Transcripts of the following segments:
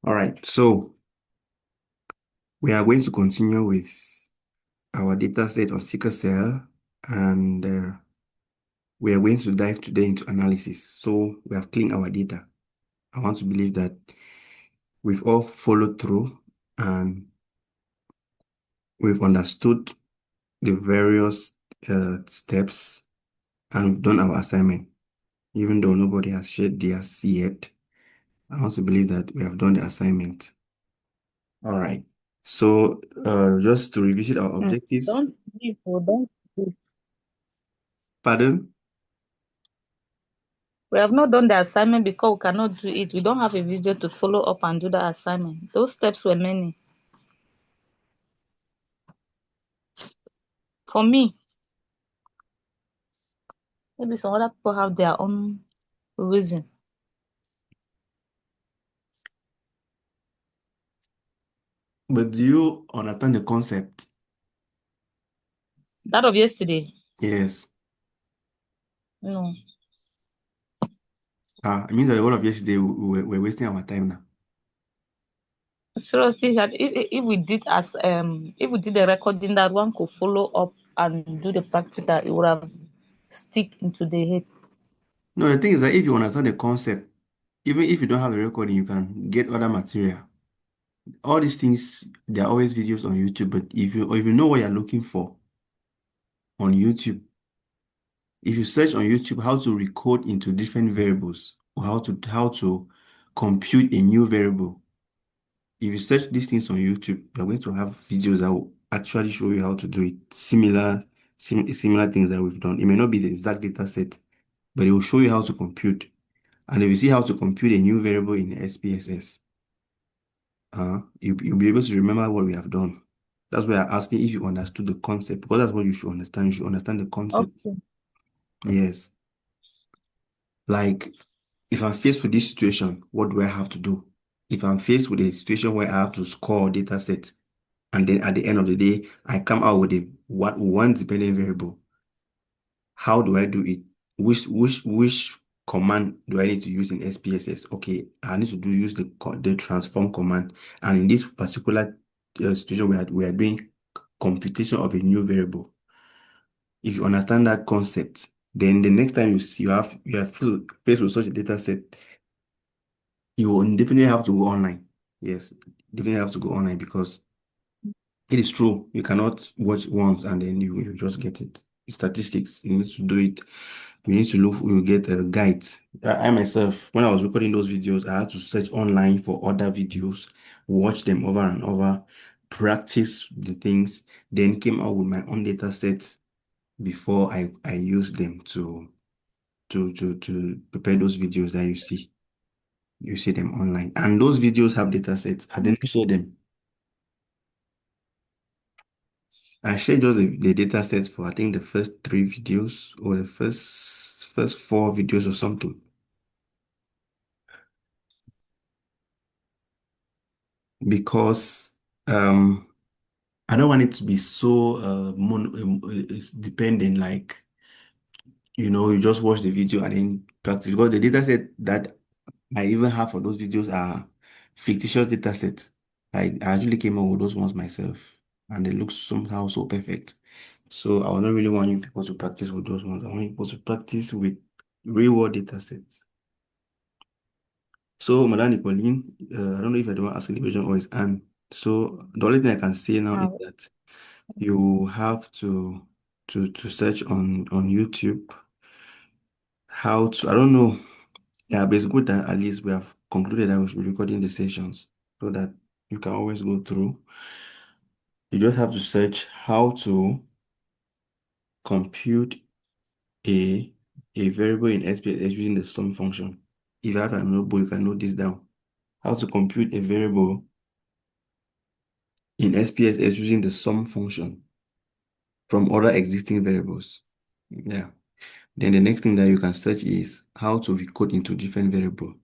All right, so we are going to continue with our data set on sickle cell, and we are going to dive today into analysis. So we have cleaned our data. I want to believe that we've all followed through and we've understood the various steps, and we've done our assignment. Even though nobody has shared theirs yet, I want to believe that we have done the assignment. All right. So just to revisit our objectives. Don't leave, oh, don't leave. Pardon? We have not done the assignment because we cannot do it. We don't have a video to follow up and do the assignment. Those steps were many. For me, maybe some other people have their own reason. But do you understand the concept? That of yesterday, Yes. no. It means that the whole of yesterday we're wasting our time now. Seriously, that if we did if we did a recording that one could follow up and do the practical, it would have stick into the head. No, the thing is that if you understand the concept, even if you don't have the recording, you can get other material. All these things, there are always videos on YouTube, but if you know what you're looking for on YouTube, if you search on YouTube how to recode into different variables or how to compute a new variable, if you search these things on YouTube, you're going to have videos that will actually show you how to do it. Similar things that we've done. It may not be the exact data set, but it will show you how to compute. And if you see how to compute a new variable in SPSS, you'll be able to remember what we have done. That's why I'm asking if you understood the concept, because that's what you should understand. You should understand the concept. Okay. Yes. Like, if I'm faced with this situation, what do I have to do? If I'm faced with a situation where I have to score data set, and then at the end of the day, I come out with one dependent variable. How do I do it? Which command do I need to use in SPSS? Okay, I need to use the transform command. And in this particular situation, we are doing computation of a new variable. If you understand that concept, then the next time you are faced with such a data set, you will definitely have to go online. Yes, definitely have to go online because it is true. You cannot watch once and then you just get it. Statistics, you need to do it. You need to look, you get a guide. I myself, when I was recording those videos, I had to search online for other videos, watch them over and over, practice the things, then came out with my own data sets before I used them to prepare those videos that you see. You see them online. And those videos have data sets. I didn't share them. I shared just the data sets for I think the first three videos or the first four videos or something. Because I don't want it to be so it's dependent, like you just watch the video and then practice, because the data set that I even have for those videos are fictitious data sets. I actually came up with those ones myself, and they look somehow so perfect. So I would not really want you people to practice with those ones. I want you people to practice with real world data sets. So, Madam Nicoline, I don't know if I don't ask any question or it's Anne. So the only thing I can say now is Now, that you have to search on YouTube how to, I don't know. Yeah, but it's good that at least we have concluded that we should be recording the sessions so that you can always go through. You just have to search how to compute a a variable in SPSS using the sum function. If you have a notebook, you can note this down. How to compute a variable in SPSS using the sum function from other existing variables. Yeah. Then the next thing that you can search is how to recode into different variable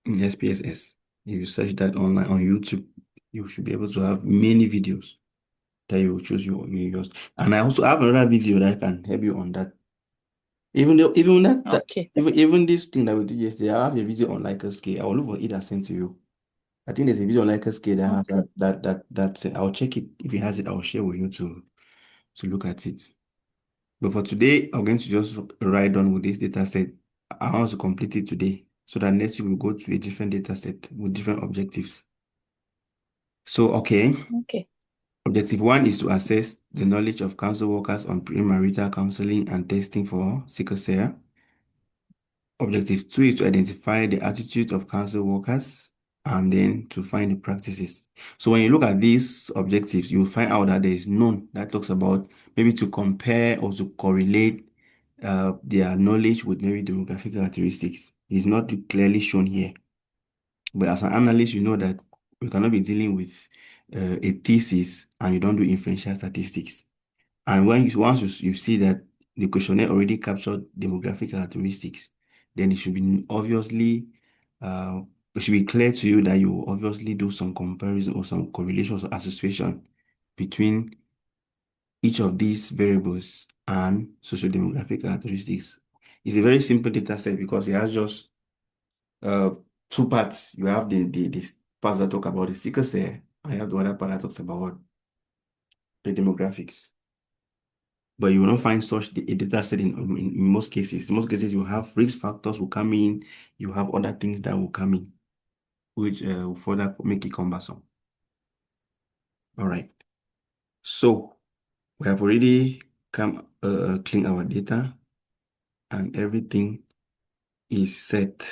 in SPSS. If you search that online on YouTube, you should be able to have many videos that you will choose you use. And I also have another video that can help you on that. Even though okay. even this thing that we did yesterday, I have a video on like a scale. I will look for it and send to you. I think there's a video on like a scale that has Okay. I'll check it. If it has it, I'll share with you to look at it. But for today, I'm going to just ride on with this data set. I want to complete it today so that next week we'll go to a different data set with different objectives. So, okay, Okay. objective one is to assess the knowledge of council workers on premarital counseling and testing for sickle cell. Objective two is to identify the attitudes of council workers and then to find the practices. So when you look at these objectives, you'll find out that there is none that talks about maybe to compare or to correlate their knowledge with maybe demographic characteristics. It's not clearly shown here. But as an analyst, you know that we cannot be dealing with a thesis and you don't do inferential statistics. And once you see that the questionnaire already captured demographic characteristics, then it should be clear to you that you obviously do some comparison or some correlations or association between each of these variables and socio-demographic characteristics. It's a very simple data set because it has just uh, two parts. You have the parts that talk about the sickle cell, and you have the other part that talks about the demographics. But you will not find such a data set in most cases. In most cases, you have risk factors will come in, you have other things that will come in, which will further make it cumbersome. All right. So we have already clean our data and everything is set.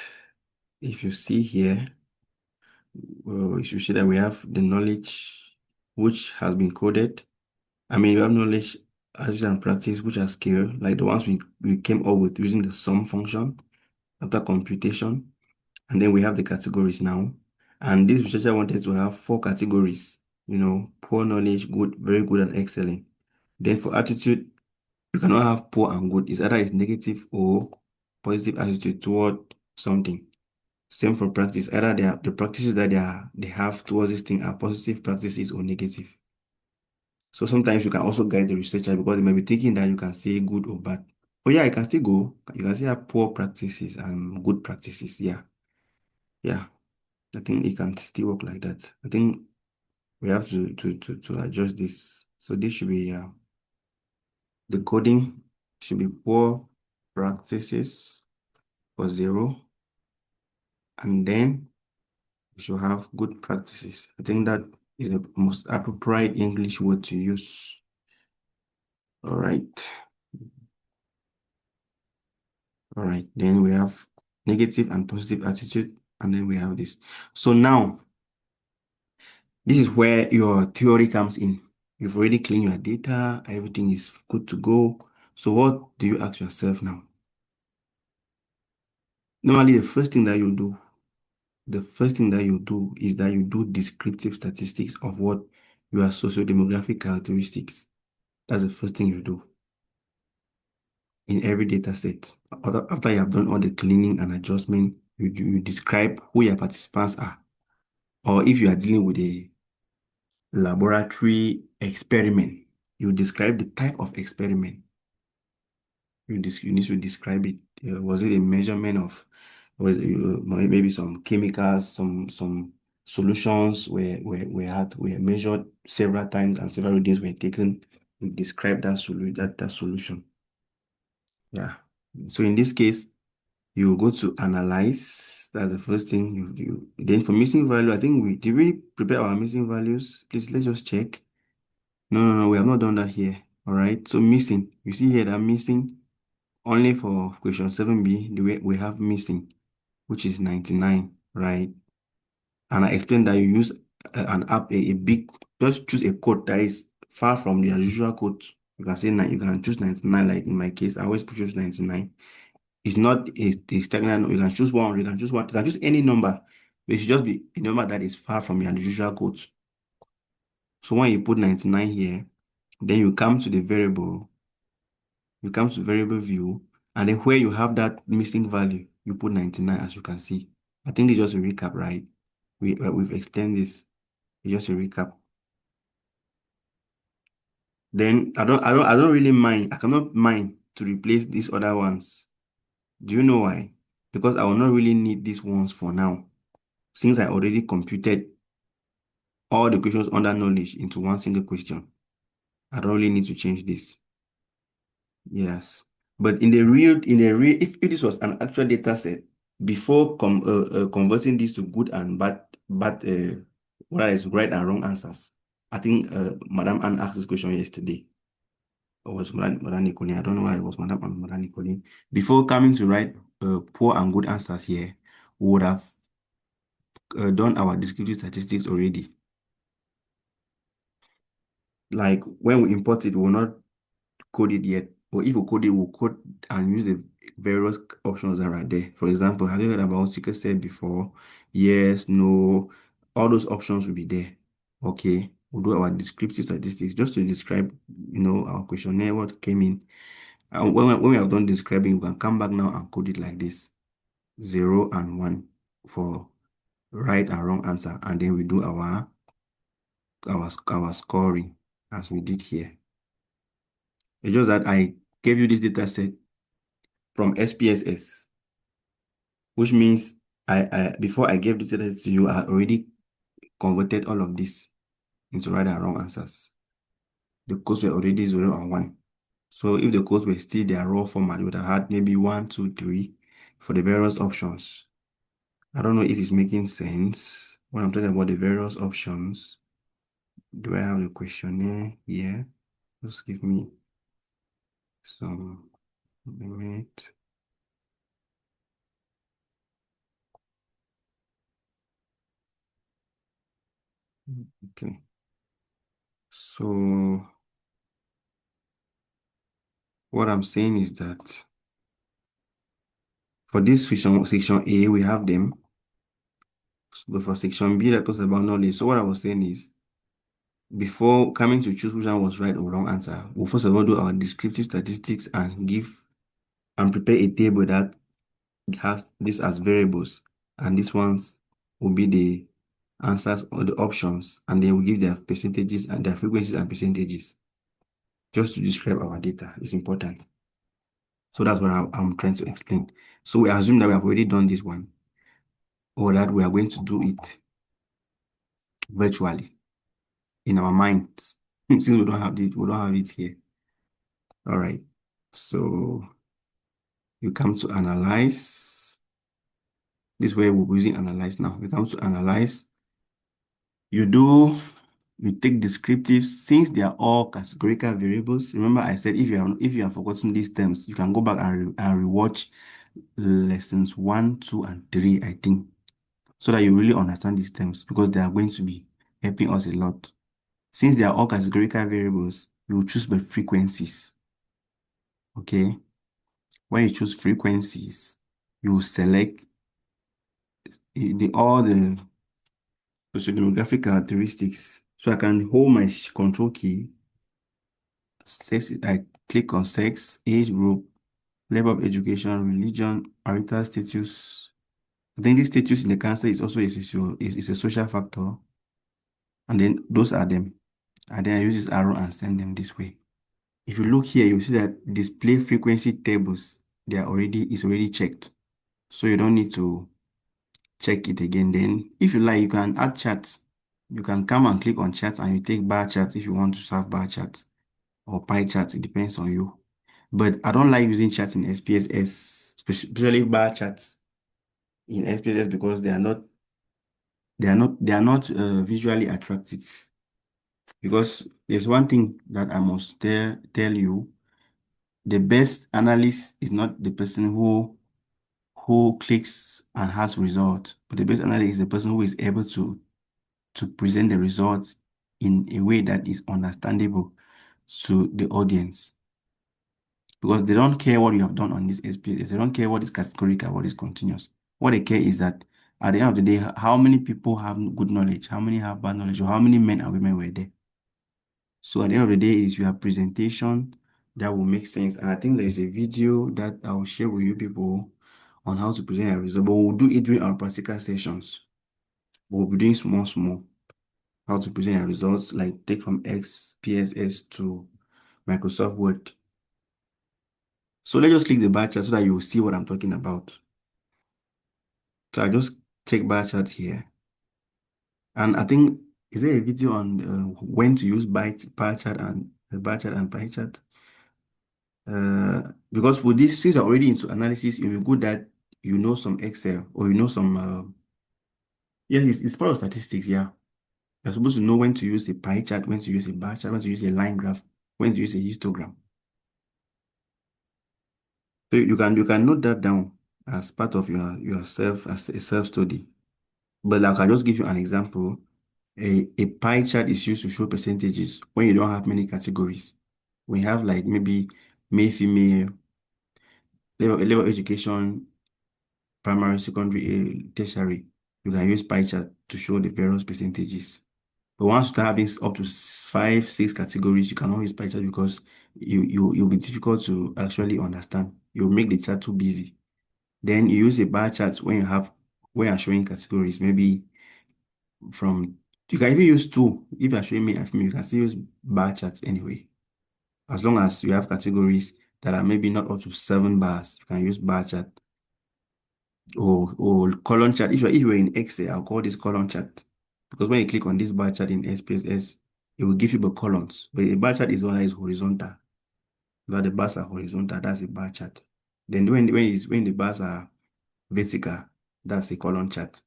If you see here, you should see that we have the knowledge which has been coded. I mean, you have knowledge, as and practice, which are scale, like the ones we came up with using the sum function after computation. And then we have the categories now. And this researcher wanted to have four categories, poor knowledge, good, very good, and excellent. Then for attitude, you cannot have poor and good. It's either it's negative or positive attitude toward something. Same for practice. Either the practices that they have towards this thing are positive practices or negative. So sometimes you can also guide the researcher because they may be thinking that you can say good or bad. Oh yeah, you can still go. You can still have poor practices and good practices. Yeah. Yeah. I think it can still work like that. I think we have to adjust this. So this should be the coding should be poor practices for 0, and then we should have good practices. I think that is the most appropriate English word to use. All right. All right. Then we have negative and positive attitude, and then we have this. So now this is where your theory comes in. You've already cleaned your data, everything is good to go. So what do you ask yourself now? Normally, the first thing that you do is that you do descriptive statistics of what your socio-demographic characteristics. That's the first thing you do in every data set. After you have done all the cleaning and adjustment, you describe who your participants are. Or if you are dealing with a laboratory experiment, you describe the type of experiment. You need to describe it. Was it a measurement of, was it, maybe some chemicals, some solutions were measured several times and several readings were taken. You describe that solution. Yeah. So in this case, you go to analyze. That's the first thing you do. Then for missing value, I think did we prepare our missing values? Please let's just check. No, no, no, we have not done that here. All right. So missing, you see here that missing only for question 7b, the way we have missing, which is 99, right? And I explained that you use an app, a big, just choose a code that is far from the usual code. You can say you can choose 99, like in my case, I always choose 99. It's not a stagnant, you can choose one, you can choose any number, but it should just be a number that is far from your usual code. So when you put 99 here, then you come to variable view, and then where you have that missing value, you put 99 as you can see. I think it's just a recap, right? We've explained this. It's just a recap. Then I don't really mind. I cannot mind to replace these other ones. Do you know why? Because I will not really need these ones for now. since I already computed all the questions under knowledge into one single question, I don't really need to change this. Yes. But if this was an actual data set, before converting this to good and bad, what is right and wrong answers, I think Madam Ann asked this question yesterday. Or was Madam Nicolene? I don't know why it was Madam Nicolene. Before coming to write poor and good answers here, we would have done our descriptive statistics already. Like when we import it, we will not code it yet. Or if we code it, we'll code and use the various options that are right there. For example, have you heard about secret set before? Yes, no. All those options will be there. Okay. We'll do our descriptive statistics just to describe, our questionnaire, what came in. And when we have done describing, we can come back now and code it like this. 0 and 1 for right and wrong answer. And then we do our scoring as we did here. It's just that I gave you this data set from SPSS, which means before I gave this data set to you, I already converted all of this into right and wrong answers. The codes were already 0 and 1. So if the codes were still their raw format, you would have had maybe 1, 2, 3 for the various options. I don't know if it's making sense when I'm talking about the various options. Do I have the questionnaire here? Just give me some minute. Okay. So what I'm saying is that for this section A, we have them. But for section B, that talks about knowledge. So what I was saying is, before coming to choose which one was right or wrong answer, we'll first of all do our descriptive statistics and prepare a table that has this as variables. And these ones will be the answers or the options. And then we give their percentages and their frequencies and percentages just to describe our data. It's important. So that's what I'm trying to explain. So we assume that we have already done this one, or that we are going to do it virtually in our minds. Since we don't have it here. All right. So you come to analyze. This way we're using analyze now. We come to analyze. You take descriptives since they are all categorical variables. Remember, I said if you have forgotten these terms, you can go back and rewatch lessons 1, 2, and 3, I think, so that you really understand these terms because they are going to be helping us a lot. Since they are all categorical variables, you will choose by frequencies. Okay. When you choose frequencies, you will select all the sociodemographic characteristics. So I can hold my control key. I click on sex, age group, level of education, religion, marital status. I think this status in the cancer is also is a social factor. And then those are them. And then I use this arrow and send them this way. If you look here, you see that display frequency tables, is already checked. So you don't need to check it again. Then if you like, you can add charts. You can come and click on charts and you take bar charts if you want to serve bar charts or pie charts. It depends on you. But I don't like using charts in SPSS, especially bar charts in SPSS because they are not visually attractive. Because there's one thing that I must tell you, the best analyst is not the person who clicks and has results, but the best analyst is the person who is able to present the results in a way that is understandable to the audience. Because they don't care what you have done on this SPSS. They don't care what is categorical, what is continuous. What they care is that at the end of the day, how many people have good knowledge, how many have bad knowledge, or how many men and women were there. So at the end of the day, it's your presentation that will make sense. And I think there is a video that I will share with you people on how to present a result. But we'll do it during our practical sessions. We'll be doing small, how to present your results, like take from SPSS to Microsoft Word. So let's just click the bar chart so that you will see what I'm talking about. So I just take bar chart here. And I think, is there a video on when to use bar chart and bar chart and pie chart? Because with this, since you're already into analysis, it will be good that you know some Excel or you know some, yeah, it's part of statistics, yeah. You're supposed to know when to use a pie chart, when to use a bar chart, when to use a line graph, when to use a histogram. So you can note that down as part of your self as a self-study. But like I just give you an example. A pie chart is used to show percentages when you don't have many categories. We have like maybe male, female, level education, primary, secondary, tertiary. You can use pie chart to show the various percentages. But once you start having up to five, six categories, you cannot use pie chart because you'll be difficult to actually understand. You'll make the chart too busy. Then you use a bar chart when you're showing categories, maybe from you can even use two. If you're showing me a film, you can still use bar charts anyway. As long as you have categories that are maybe not up to 7 bars, you can use bar chart or column chart. If you're in Excel, I'll call this column chart. Because when you click on this bar chart in SPSS, it will give you the columns. But a bar chart is one that is horizontal. That the bars are horizontal, that's a bar chart. Then when the bars are vertical, that's a column chart.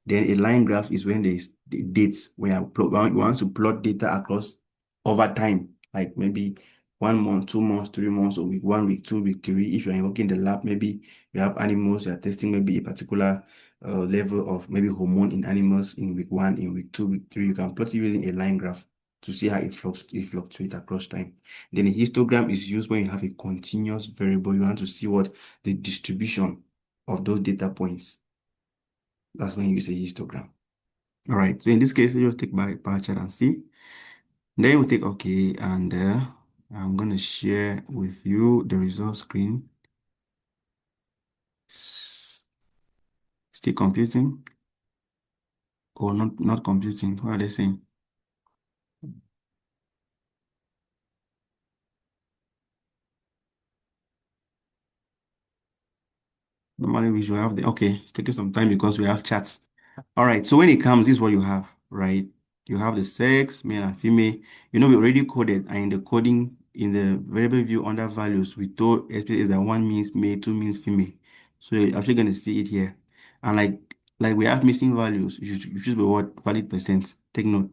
Then a line graph is when there is the dates when you want to plot data across over time, like maybe 1 month, 2 months, 3 months, or week 1 week, 2 week, three. If you're working in the lab, maybe you have animals, you're testing maybe a particular level of maybe hormone in animals in week 1, in week 2, week 3. You can plot it using a line graph to see how it fluctuates across time. Then a histogram is used when you have a continuous variable. You want to see what the distribution of those data points. That's when you use a histogram. All right. So in this case, you just take by bar chart and see. Then we take OK, and I'm gonna share with you the result screen. Still computing or not computing? What are they saying? Normally we should have okay, it's taking some time because we have chats. All right, so when it comes, this is what you have, right? You have the sex, male and female. We already coded, and in the coding, in the variable view under values, we told SPSS that one means male, two means female. So you're actually going to see it here. And like we have missing values, you choose by what valid percent. Take note.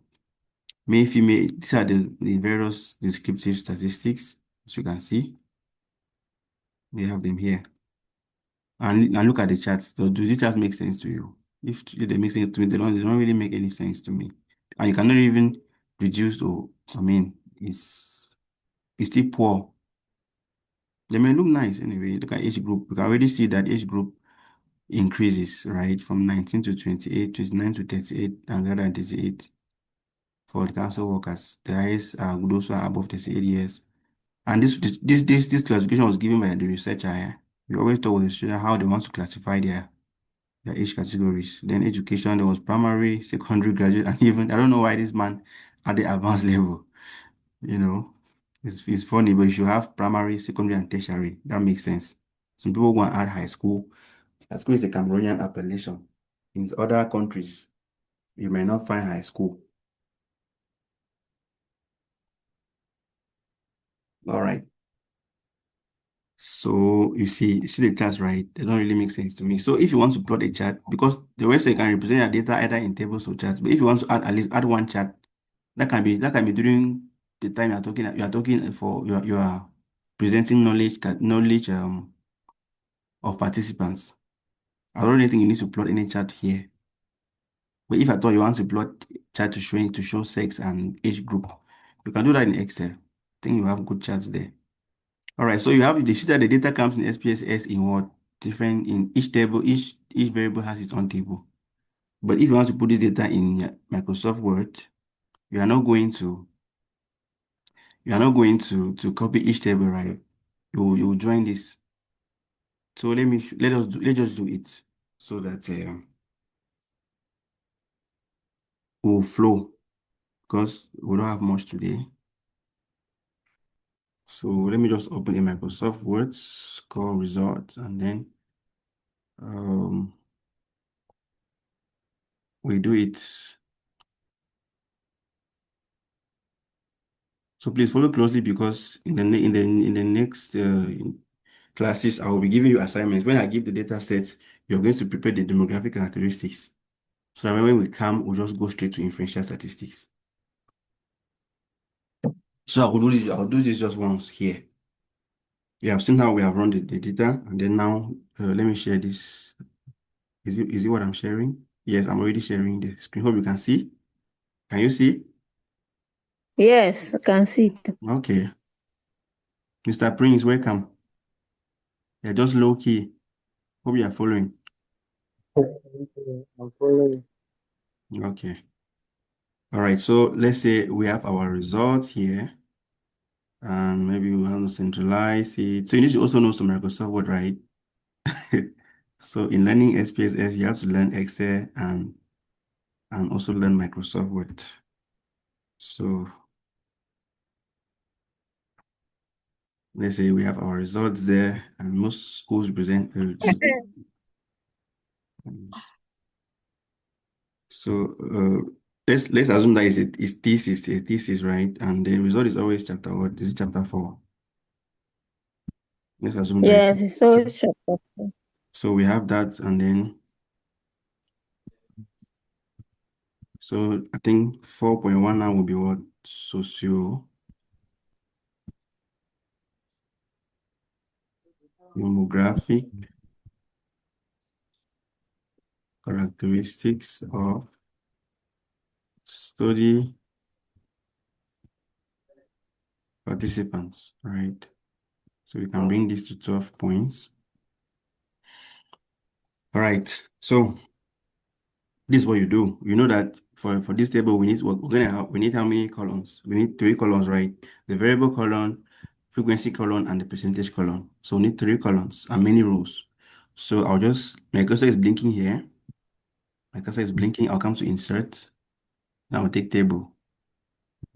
Male, female, these are the various descriptive statistics, as you can see. We have them here. And look at the charts. So do these charts make sense to you? If they make sense to me, they don't really make any sense to me. And you cannot even reduce or I mean it's still poor. They may look nice anyway. Look at age group. You can already see that age group increases, right? From 19 to 28, 29 to 38, and greater than 38 for the council workers. The highest are those who are above 38 years. And this classification was given by the researcher. We always talk with the researcher how they want to classify their age categories. Then education, there was primary, secondary, graduate, and even I don't know why this man at the advanced level. You know, it's funny, but you should have primary, secondary, and tertiary. That makes sense. Some people want to add high school. High school is a Cameroonian appellation. In other countries, you may not find high school. All right. So you see the charts, right? They don't really make sense to me. So if you want to plot a chart, because the website can represent your data either in tables or charts, but if you want to add at least add one chart, that can be during the time you are talking for you are presenting knowledge of participants. I don't really think you need to plot any chart here. But if at all you want to plot chart to show sex and age group, you can do that in Excel. I think you have good charts there. All right, so you have the sheet that the data comes in SPSS in what different in each table, each variable has its own table. But if you want to put this data in Microsoft Word, you are not going to to copy each table, right? You will join this. So let's just do it so that we'll flow because we don't have much today. So let me just open a Microsoft Word, call result, and then um we do it. So please follow closely because in the next classes, I will be giving you assignments. When I give the data sets, you're going to prepare the demographic characteristics. So that when we come, we'll just go straight to inferential statistics. So I'll do this just once here. You have seen how we have run the data, and then now let me share this. Is it what I'm sharing? Yes, I'm already sharing the screen. Hope you can see. Can you see? Yes, I can see it. Okay. Mr. Prince, welcome. You're just low key. Hope you are following. I'm following. Okay. All right. So let's say we have our results here, and maybe we want to centralize it. So you need to also know some Microsoft Word, right? So in learning SPSS, you have to learn Excel and also learn Microsoft Word. So let's say we have our results there, and most schools present the so let's assume that it's thesis, right? And the result is always chapter what? Is it chapter 4? Let's assume that. Yes, it's always chapter 4. So we have that, and then so I think 4.1 now will be what? Socio demographic characteristics of study participants, right? So we can bring this to 12 points. All right. So this is what you do. You know that for this table, we need how many columns? We need 3 columns, right? The variable column, frequency column, and the percentage column. So we need 3 columns and many rows. So my cursor is blinking here. My cursor is blinking. I'll come to insert. Now I'll take table.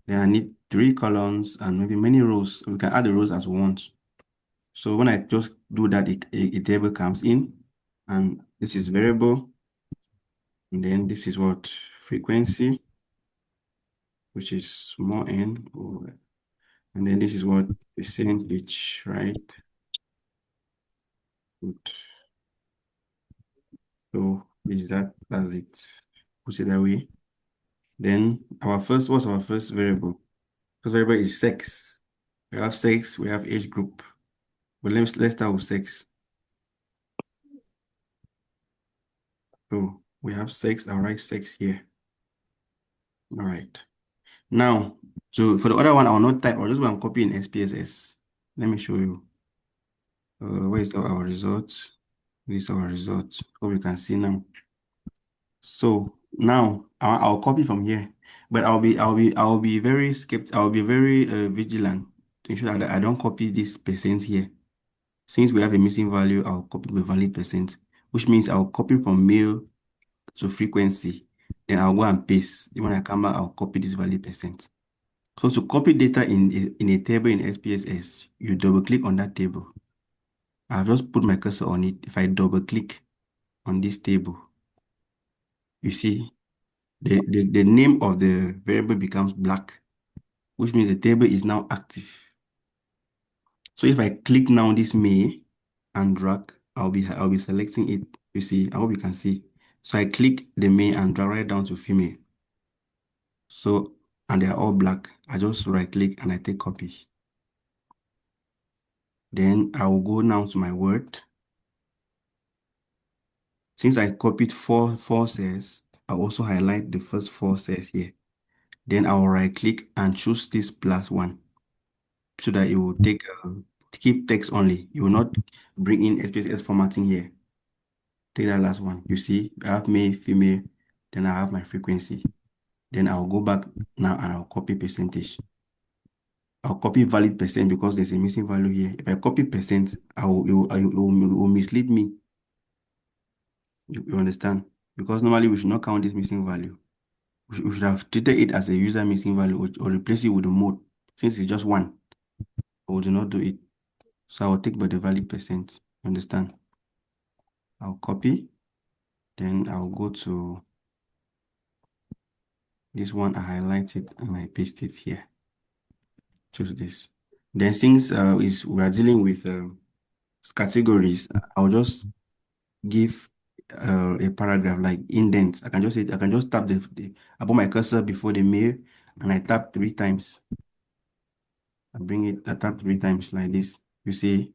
Then I need 3 columns and maybe many rows. We can add the rows as we want. So when I just do that, a table comes in, and this is variable. And then this is what frequency, which is small n, and then this is what percentage, right? Good. So that's it. Put it that way. Then what's our first variable? First variable is sex. We have sex, we have age group. But let's start with sex. So we have sex, I'll write sex here. All right. Now, so for the other one, I'll not type, I'll just go and copy in SPSS. Let me show you. Where is our results? This is our results. Hope you can see now. So now I'll copy from here, but I'll be very skeptical. I'll be very vigilant to ensure that I don't copy this percent here. Since we have a missing value, I'll copy the valid percent, which means I'll copy from male to frequency. Then I'll go and paste. Then when I come back, I'll copy this valid percent. So to copy data in a table in SPSS, you double click on that table. I've just put my cursor on it. If I double click on this table, you see the name of the variable becomes black, which means the table is now active. So if I click now this May and drag, I'll be selecting it. You see, I hope you can see. So I click the May and drag right down to female. So, and they are all black. I just right click and I take copy. Then I will go now to my Word. Since I copied four cells, I'll also highlight the first 4 cells here. Then I'll right click and choose this +1 so that it will keep text only. You will not bring in SPSS formatting here. Take that last one. You see, I have male, female, then I have my frequency. Then I'll go back now and I'll copy percentage. I'll copy valid percent because there's a missing value here. If I copy percent, it will mislead me. You understand? Because normally we should not count this missing value. We should have treated it as a user missing value or replace it with the mode. Since it's just one, we do not do it. So I will take by the valid percent. You understand? I'll copy, then I'll go to This one, I highlight it and I paste it here. Choose this. Then since we are dealing with categories, I'll just give a paragraph like indent. I can just say, I can just tap I put my cursor before the mail and I tap 3 times. I tap 3 times like this. You see.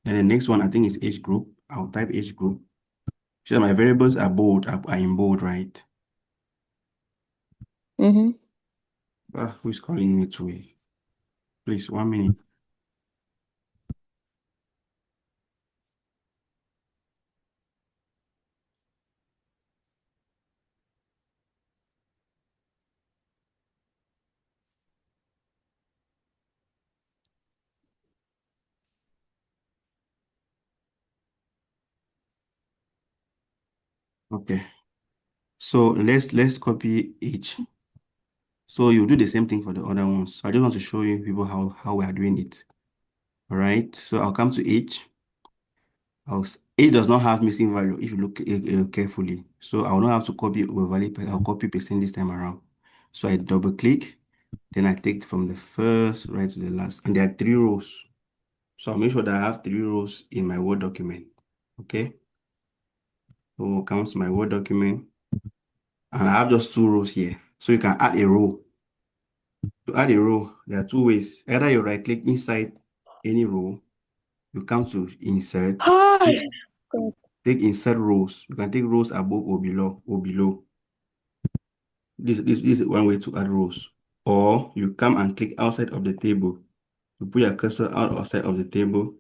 Then the next one, I think is age group. I'll type age group. So my variables are bold, are in bold, right? Mm-hmm. Who is calling me to a please 1 minute. Okay. So let's copy each. So you do the same thing for the other ones. So I just want to show you people how we are doing it. All right. So I'll come to H. H does not have missing value if you look carefully. So I will not have to copy over value. I'll copy pasting this time around. So I double click. Then I take from the first right to the last. And there are 3 rows. So I'll make sure that I have 3 rows in my Word document. Okay. So count my Word document. And I have just 2 rows here. So you can add a row. To add a row, there are 2 ways. Either you right click inside any row, you come to insert, Hi. take God. take insert rows. You can take rows above or below. This is one way to add rows. Or you come and click outside of the table. You put your cursor outside of the table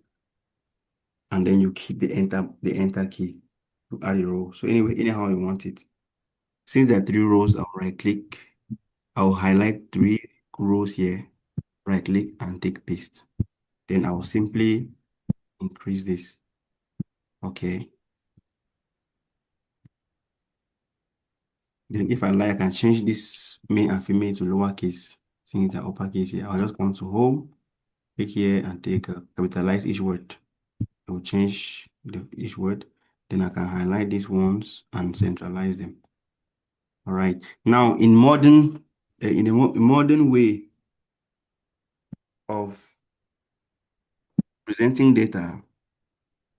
and then you hit the enter key to add a row. So anyway, anyhow you want it. Since there are 3 rows, I'll right click. I'll highlight 3 rows here, right click and take paste. Then I'll simply increase this. Okay. Then if I like, I can change this male and female to lowercase. Since it's uppercase here, I'll just come to home, click here and take capitalize each word. I will change each word. Then I can highlight these ones and centralize them. All right. Now in a modern way of presenting data,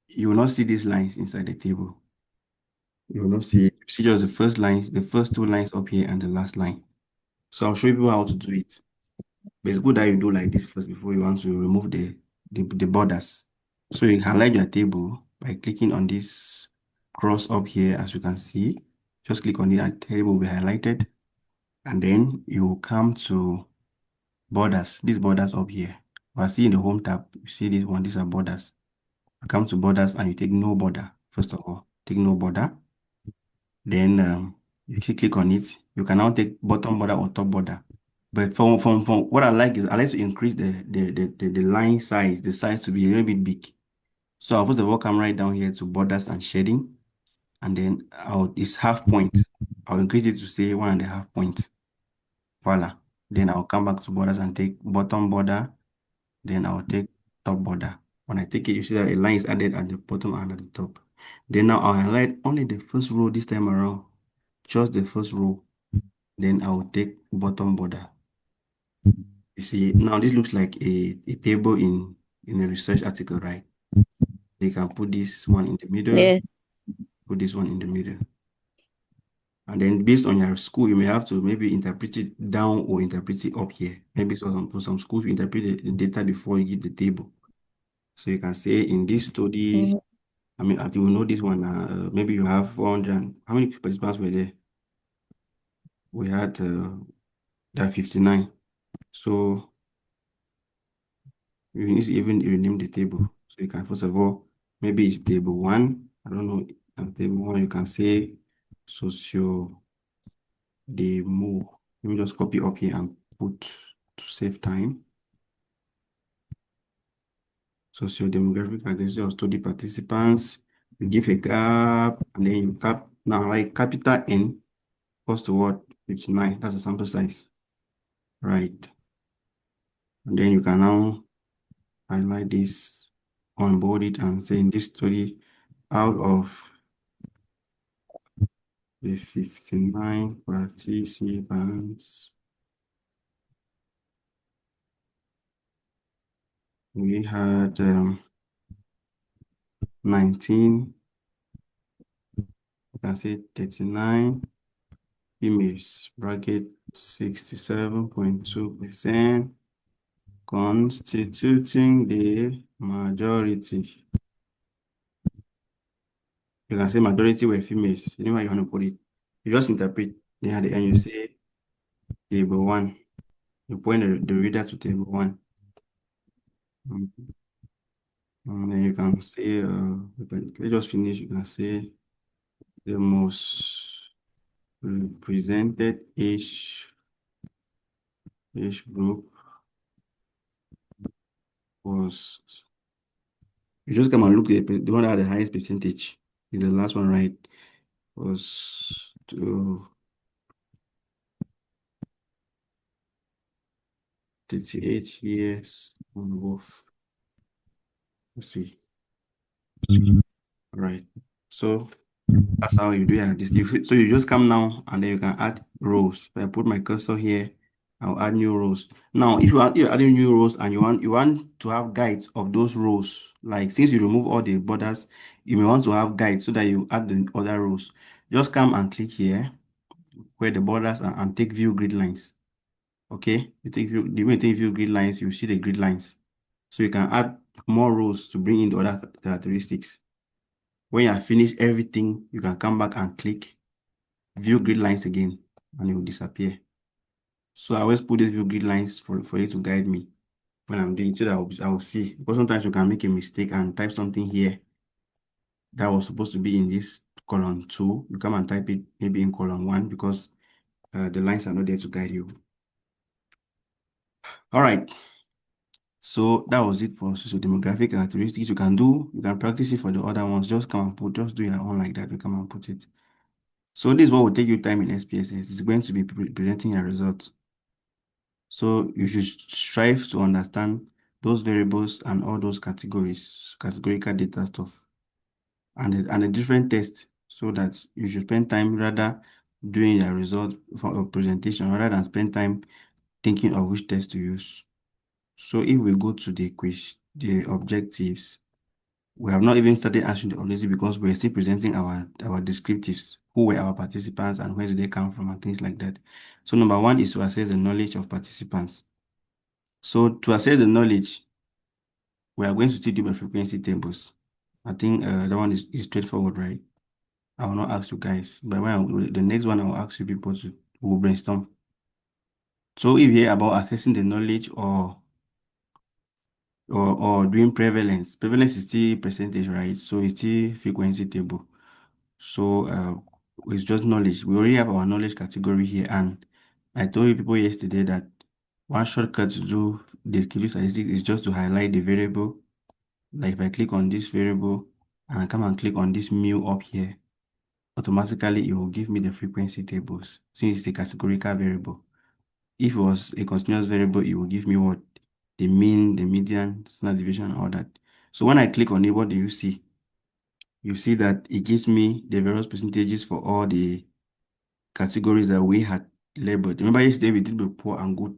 you will not see these lines inside the table. You will not see just the first lines, the first 2 lines up here and the last line. So I'll show you how to do it. But it's good that you do like this first before you want to remove the borders. So you highlight your table by clicking on this cross up here, as you can see. Just click on it and table will be highlighted. And then you will come to borders, these borders up here. I see in the home tab, you see this one, these are borders. You come to borders and you take no border. First of all, take no border. Then if you click on it, you can now take bottom border or top border. But from what I like is I like to increase the line size, the size to be a little bit big. So I'll first of all come right down here to borders and shading, and then it's half point. I'll increase it to say 1.5 points. Voila. Then I'll come back to borders and take bottom border. Then I'll take top border. When I take it, you see that a line is added at the bottom and at the top. Then now I'll highlight only the first row this time around. Just the first row. Then I'll take bottom border. You see, now this looks like a table in a research article, right? You can put this one in the middle, Yes. put this one in the middle. And then based on your school, you may have to maybe interpret it down or interpret it up here. Maybe for some schools, you interpret the data before you get the table. So you can say in this study, Mm-hmm. I mean, you will know this one. Maybe you have 400. How many participants were there? We had that 59. So you need to even rename the table. So you can first of all, maybe it's table 1. I don't know. Table 1, you can say socio demo. Let me just copy up here and put to save time. Socio-demographic identity of study participants. You give a gap and then you cap now like capital N equals to what? 59. That's the sample size. Right. And then you can now highlight this, onboard it, and say in this study, out of the 59 participants. We had 19, you can say 39 females, bracket 67.2%, constituting the majority. You can say majority were females. You know how you want to put it. You just interpret. Then at the end, you say table one. You point the reader to table one. Mhm. And then you can say, let's just finish. You can say the most represented age group was. You just come and look at the one that had the highest percentage. Is the last one, right? Was to 38 years on both. Let's see. All right. So that's how you do it. So you just come now and then you can add rows. If I put my cursor here, I'll add new rows. Now, if you're adding new rows and you want to have guides of those rows, like since you remove all the borders, you may want to have guides so that you add the other rows. Just come and click here where the borders are and take view grid lines. Okay, the way you take view grid lines, you see the grid lines. So you can add more rows to bring in the other characteristics. When you have finished everything, you can come back and click view grid lines again and it will disappear. So I always put these view grid lines for you to guide me when I'm doing it so that I will see. Because sometimes you can make a mistake and type something here that was supposed to be in this column 2. You come and type it maybe in column 1 because the lines are not there to guide you. All right. So that was it for socio-demographic characteristics. You can practice it for the other ones. Just come and just do your own like that. You come and put it. So this is what will take you time in SPSS. It's going to be presenting your results. So you should strive to understand those variables and all those categories, categorical data stuff, and the different tests, so that you should spend time rather doing your result for a presentation rather than spend time thinking of which test to use. So if we go to the quiz, the objectives, we have not even started answering the objectives because we're still presenting our descriptives. Who were our participants and where did they come from and things like that. So number one is to assess the knowledge of participants. So to assess the knowledge, we are going to still do by frequency tables. I think that one is straightforward, right? I will not ask you guys, but the next one I will ask you people to will brainstorm. So if you hear about assessing the knowledge or doing prevalence is still percentage, right? So it's still frequency table. So it's just knowledge. We already have our knowledge category here, and I told you people yesterday that one shortcut to do descriptive statistics is just to highlight the variable. Like if I click on this variable and I come and click on this mu up here, automatically it will give me the frequency tables since it's a categorical variable. If it was a continuous variable, it will give me what? The mean, the median, standard deviation, all that. So when I click on it, what do you see? You see that it gives me the various percentages for all the categories that we had labeled. Remember yesterday we did the poor and good,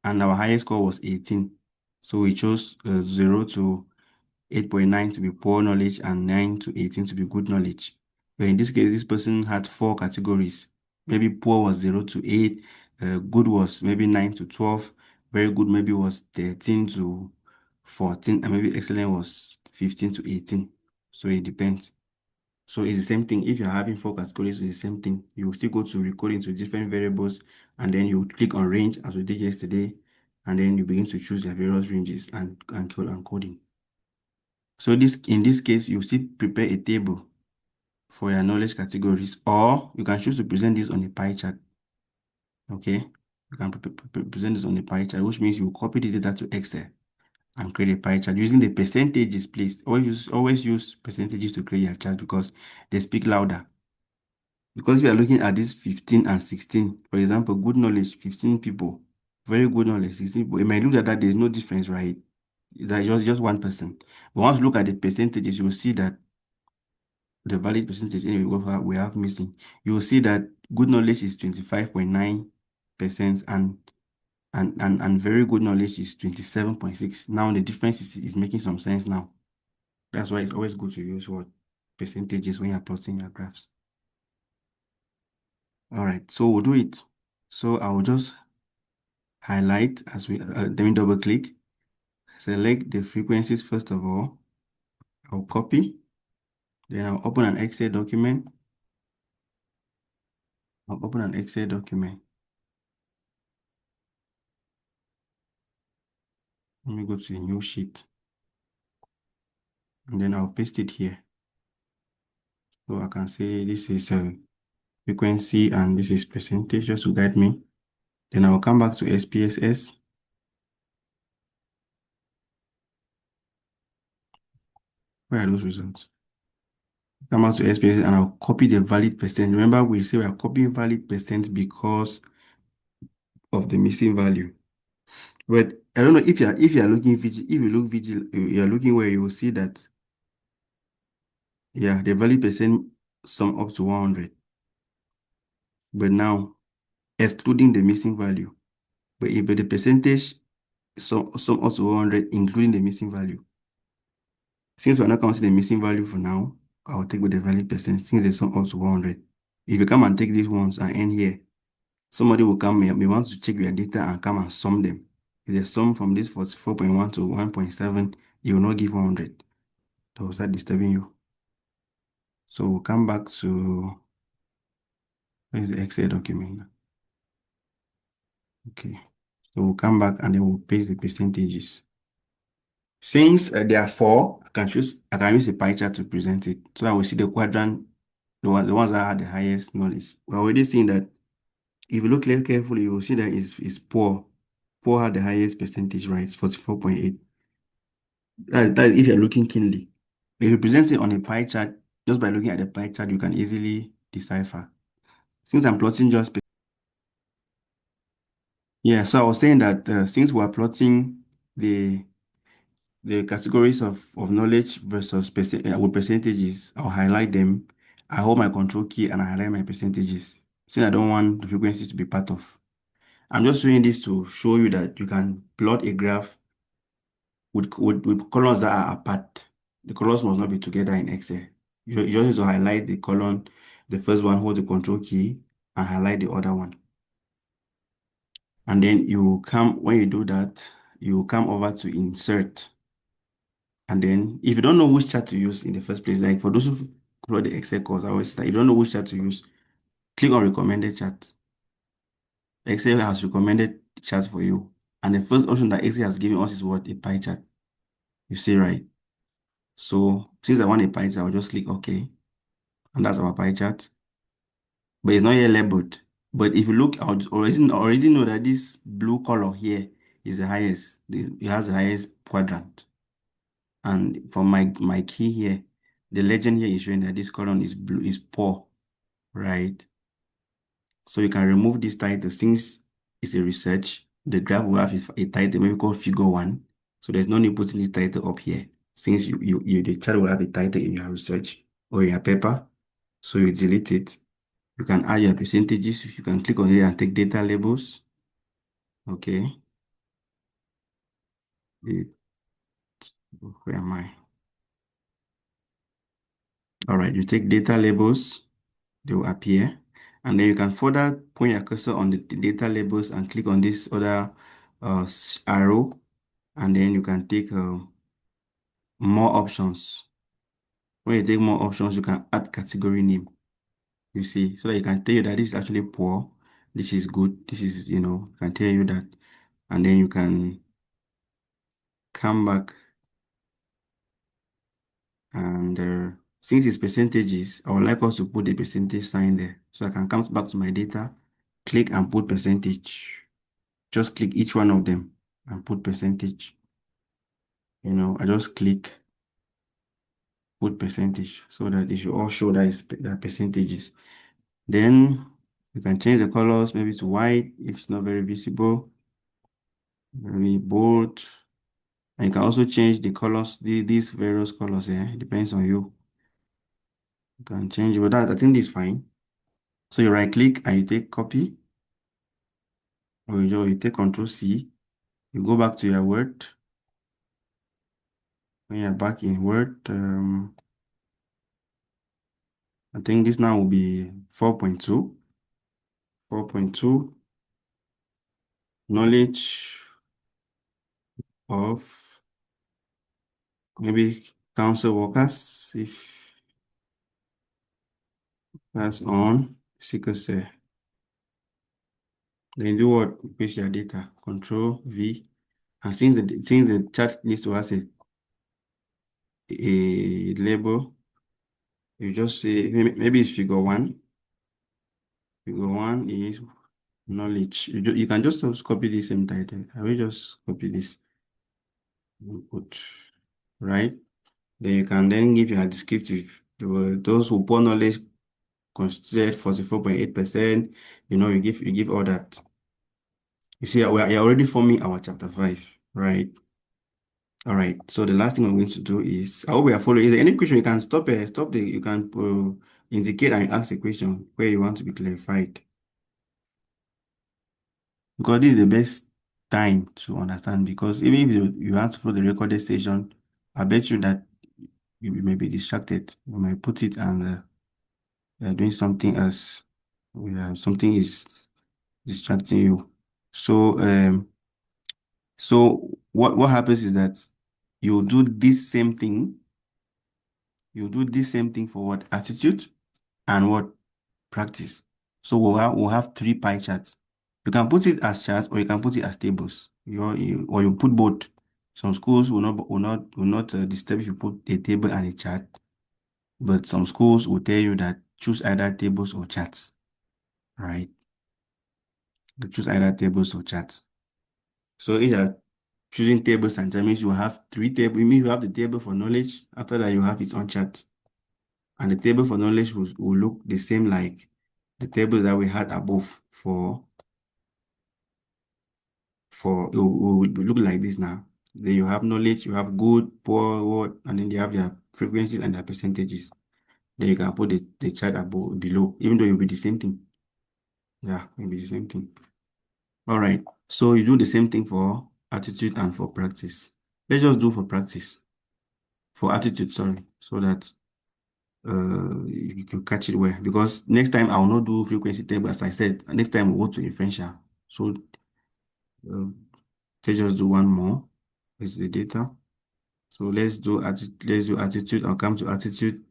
and our highest score was 18. So we chose 0 to 8.9 to be poor knowledge and 9 to 18 to be good knowledge. But in this case, this person had 4 categories. Maybe poor was 0 to 8, good was maybe 9 to 12, very good maybe was 13 to 14, and maybe excellent was 15 to 18. So it depends. So it's the same thing. If you're having 4 categories, it's the same thing. You will still go to recode into different variables, and then you click on range as we did yesterday, and then you begin to choose the various ranges and code and coding. So in this case, you still prepare a table for your knowledge categories, or you can choose to present this on a pie chart. Okay, you can present this on a pie chart, which means you copy the data to Excel and create a pie chart using the percentages, please. Always use percentages to create your chart because they speak louder. Because we are looking at this 15 and 16, for example, good knowledge, 15 people, very good knowledge, 16 people. It might look at that there's no difference, right? That just one person. But once you look at the percentages, you will see that the valid percentage anyway, we have missing. You will see that good knowledge is 25.9% and very good knowledge is 27.6. Now the difference is making some sense now. That's why it's always good to use what percentages when you're plotting your graphs. All right, so we'll do it. So I will just highlight as we then double click, select the frequencies first of all. I'll copy, then I'll open an Excel document. I'll open an Excel document. Let me go to a new sheet. And then I'll paste it here. So I can say this is frequency and this is percentage just to guide me. Then I'll come back to SPSS. Where are those results? Come back to SPSS and I'll copy the valid percent. Remember, we say we are copying valid percent because of the missing value. But I don't know if you are looking if you look vigil, you are looking where you will see that yeah, the valid percent sum up to 100. But now excluding the missing value. But if the percentage sum up to 100 including the missing value. Since we're not counting the missing value for now, I'll take with the valid percent since the sum up to 100. If you come and take these ones and end here, somebody will come may want to check your data and come and sum them. If they sum from this 44.1 to 1.7, it will not give 100. That will start disturbing you. So we'll come back to where's the Excel document? Okay. So we'll come back and then we'll paste the percentages. Since there are four, I can use a pie chart to present it. So that we see the quadrant, the ones that had the highest knowledge. We're already seeing that if you look carefully, you will see that it's poor. Poor had the highest percentage, right? It's 44.8. That if you're looking keenly. If you present it on a pie chart, just by looking at the pie chart, you can easily decipher. Since I'm plotting just yeah, so I was saying that since we're plotting the categories of knowledge versus with percentages, I'll highlight them. I hold my control key and I highlight my percentages since I don't want the frequencies to be part of. I'm just doing this to show you that you can plot a graph with columns that are apart. The columns must not be together in Excel. You just need to highlight the column, the first one, hold the control key and highlight the other one. And then when you do that, you come over to insert. And then if you don't know which chart to use in the first place, like for those who follow the Excel course, I always say that if you don't know which chart to use, click on recommended chart. Excel has recommended charts for you. And the first option that Excel has given us is what? A pie chart. You see, right? So since I want a pie chart, I'll just click OK. And that's our pie chart. But it's not yet labeled. But if you look, I already know that this blue color here is the highest. It has the highest quadrant. And for my key here, the legend here is showing that this column is blue, is poor, right? So you can remove this title since it's a research. The graph will have a title, maybe called figure 1. So there's no need putting this title up here since the chart will have a title in your research or in your paper. So you delete it. You can add your percentages. You can click on it and take data labels. Okay. Where am I? All right, you take data labels, they will appear. And then you can further point your cursor on the data labels and click on this other arrow. And then you can take more options. When you take more options, you can add category name. You see, so that you can tell you that this is actually poor, this is good, this is, can tell you that. And then you can come back and since it's percentages, I would like us to put the percentage sign there. So I can come back to my data, click and put percentage. Just click each one of them and put percentage. I just click, put percentage so that it should all show that percentages. Then you can change the colors maybe to white if it's not very visible, maybe bold. And you can also change the colors, these various colors here. It depends on you. You can change, but that I think this is fine. So you right click and you take copy, or you take Control C, you go back to your Word. When you're back in Word, I think this now will be 4.2. 4.2, knowledge of maybe council workers, if that's on sickle cell. Then do what? Paste your data. Control V. And since the chart needs to have a label, you just say maybe it's figure one. Figure one is knowledge. You can just copy the same title. I will just copy this input, right? Then you can then give your descriptive. Those who poor knowledge constituted 44.8%. You give all that. You see, you're already forming our chapter 5, right? All right. So the last thing I'm going to do is, I hope we are following. Is there any question you can you can indicate and ask a question where you want to be clarified. Because this is the best time to understand, because even if you have to follow the recorded station, I bet you that you may be distracted. You might put it and you're doing something else. Something is distracting you. So what happens is that you do this same thing. You do this same thing for what? Attitude and what? Practice. So we'll have three pie charts. You can put it as charts or you can put it as tables. Or you put both. Some schools will not disturb if you put a table and a chart, but some schools will tell you that choose either tables or charts, right? You choose either tables or charts. So if you're choosing tables and charts, means you have three tables. It means you have the table for knowledge. After that, you have its own chart. And the table for knowledge will look the same like the tables that we had above it will look like this now. Then you have knowledge, you have good, poor, what, and then they have their frequencies and their percentages. Then you can put the chart above below, even though it will be the same thing. Yeah, it will be the same thing. All right. So you do the same thing for attitude and for practice. Let's just do for practice. For attitude, sorry, so that you can catch it well. Because next time I will not do frequency table, as I said. Next time we'll go to inferential. So uh, let's just do one more. Is the data. So let's do attitude. I'll come to attitude,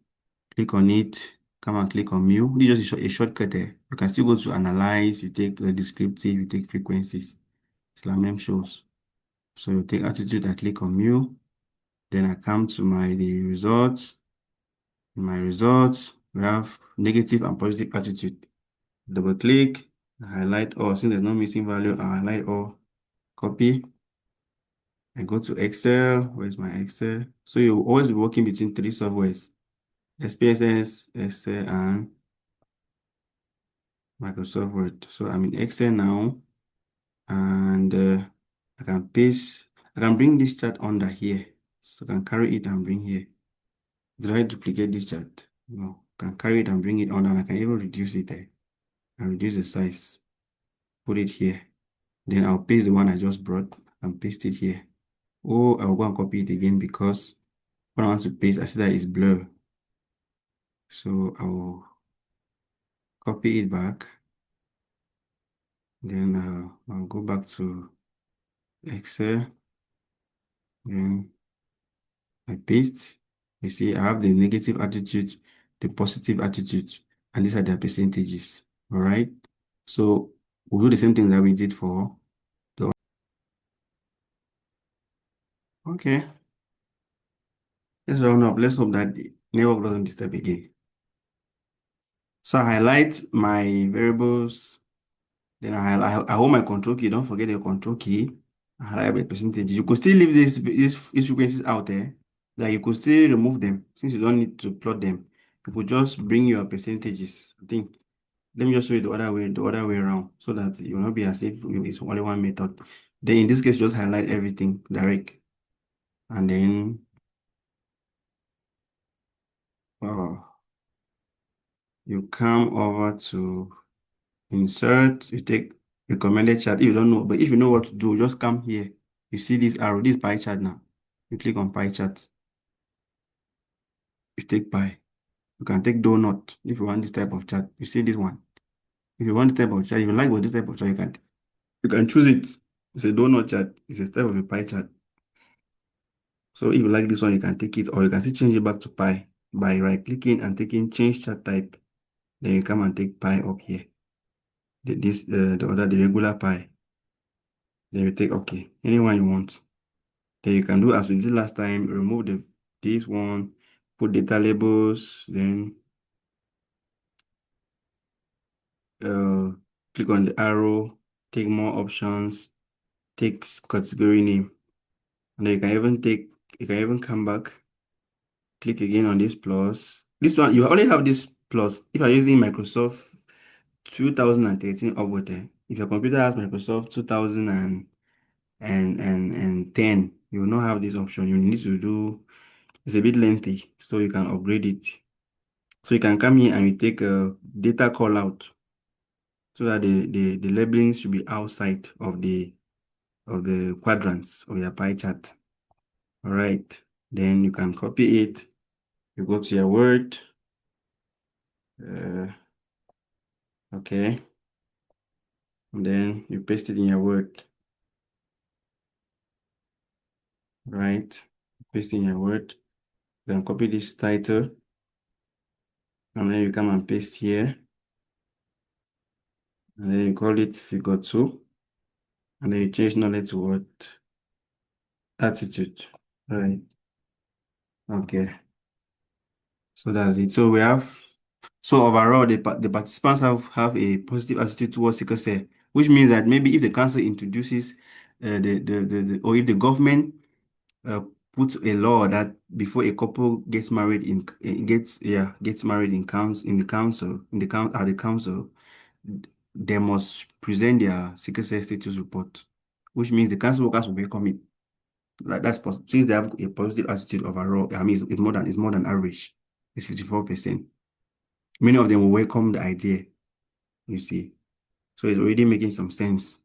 click on it, come and click on mu. This is just a shortcut there. You can still go to analyze, you take descriptive, you take frequencies. It's like mem shows. So you take attitude, I click on mu. Then I come to the results. In my results, we have negative and positive attitude. Double click, highlight all. Since there's no missing value, I highlight all. Copy. I go to Excel. Where's my Excel? So you always be working between three softwares: SPSS, Excel, and Microsoft Word. So I'm in Excel now, and I can bring this chart under here. So I can carry it and bring here. Did I duplicate this chart? No. I can carry it and bring it under, and I can even reduce it there. And reduce the size. Put it here. Then I'll paste the one I just brought and paste it here. Oh, I'll go and copy it again because when I want to paste, I see that it's blur. So I'll copy it back. Then I'll go back to Excel. Then I paste. You see, I have the negative attitude, the positive attitude, and these are their percentages. All right. So we'll do the same thing that we did for the. Okay. Let's round up. Let's hope that the network doesn't disturb again. So I highlight my variables. Then I hold my control key. Don't forget your control key. I highlight my percentages. You could still leave these frequencies out there. That you could still remove them since you don't need to plot them. You could just bring your percentages. I think. Let me just show you the other way around, so that it will not be as if it's only one method. Then in this case, just highlight everything direct, and then uh, You come over to insert, you take recommended chart if you don't know, but if you know what to do, just come here. You see this arrow, this pie chart now. You click on pie chart. You take pie. You can take donut if you want this type of chart. You see this one. If you want this type of chart, if you like what this type of chart, you can choose it. It's a donut chart. It's a type of a pie chart. So if you like this one, you can take it, or you can still change it back to pie by right clicking and taking change chart type. Then you come and take pie up here. The regular pie. Then you take okay, anyone you want. Then you can do as we did last time, remove this one, put data labels, then uh, click on the arrow, take more options, take category name. And then you can even come back, click again on this plus. This one, you only have this plus if you're using Microsoft 2013 upward. If your computer has Microsoft 2010, you will not have this option. You need to do, it's a bit lengthy, so you can upgrade it. So you can come here and you take a data call out so that the labeling should be outside of the quadrants of your pie chart. All right. Then you can copy it. You go to your Word. Okay. And then you paste it in your Word. Right. Paste in your Word. Then copy this title. And then you come and paste here. And then you call it figure 2. And then you change knowledge to what? Attitude. All right. Okay. So that's it. So overall, the participants have a positive attitude towards sickle cell, which means that maybe if the council introduces or if the government uh, puts a law that before a couple gets married gets married at the council, they must present their sickle cell status report, which means the council workers will welcome it. Like since they have a positive attitude overall. I mean, it's more than average. It's 54%. Many of them will welcome the idea, you see. So it's already making some sense.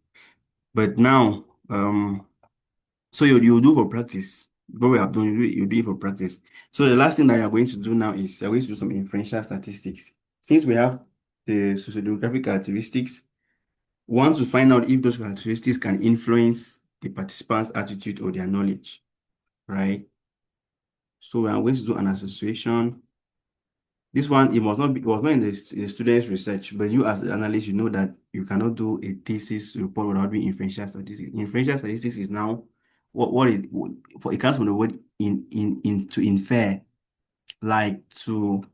But now, so you do for practice. What we have done, you do it for practice. So the last thing that you're going to do now is you're going to do some inferential statistics. Since we have the sociodemographic characteristics, we want to find out if those characteristics can influence the participants' attitude or their knowledge, right? So we are going to do an association. This one, it was not in the student's research, but you as an analyst, you know that you cannot do a thesis report without doing inferential statistics. Inferential statistics is now what is for it comes from the word in to infer, like to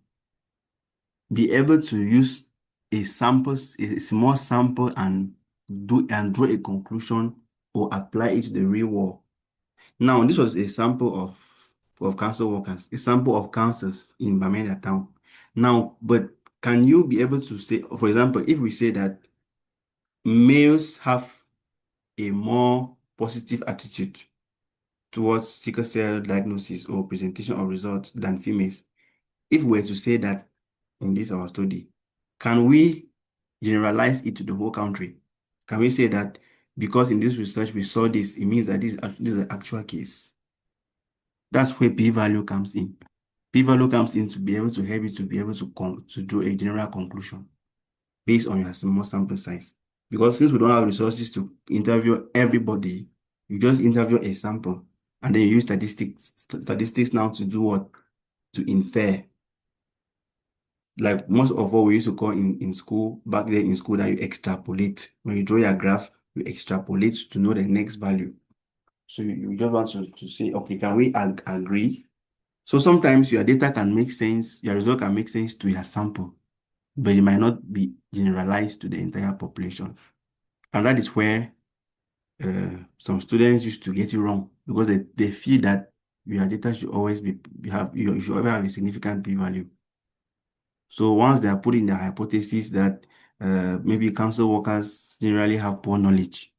be able to use a small sample and draw a conclusion or apply it to the real world. Now, this was a sample of council workers, a sample of councils in Bamenda town. Now, but can you be able to say, for example, if we say that males have a more positive attitude towards sickle cell diagnosis or presentation of results than females, if we were to say that in this our study, can we generalize it to the whole country? Can we say that because in this research we saw this, it means that this is an actual case? That's where p-value comes in. P-value comes in to be able to help you to be able to draw a general conclusion based on your small sample size. Because since we don't have resources to interview everybody, you just interview a sample and then you use statistics now to do what? To infer. Like most of what we used to call in school, back then in school, that you extrapolate. When you draw your graph, you extrapolate to know the next value. So you just want to say, okay, can we agree? So sometimes your data can make sense, your result can make sense to your sample, but it might not be generalized to the entire population. And that is where some students used to get it wrong because they feel that your data should always you should ever have a significant p-value. So once they are putting their hypothesis that maybe council workers generally have poor knowledge,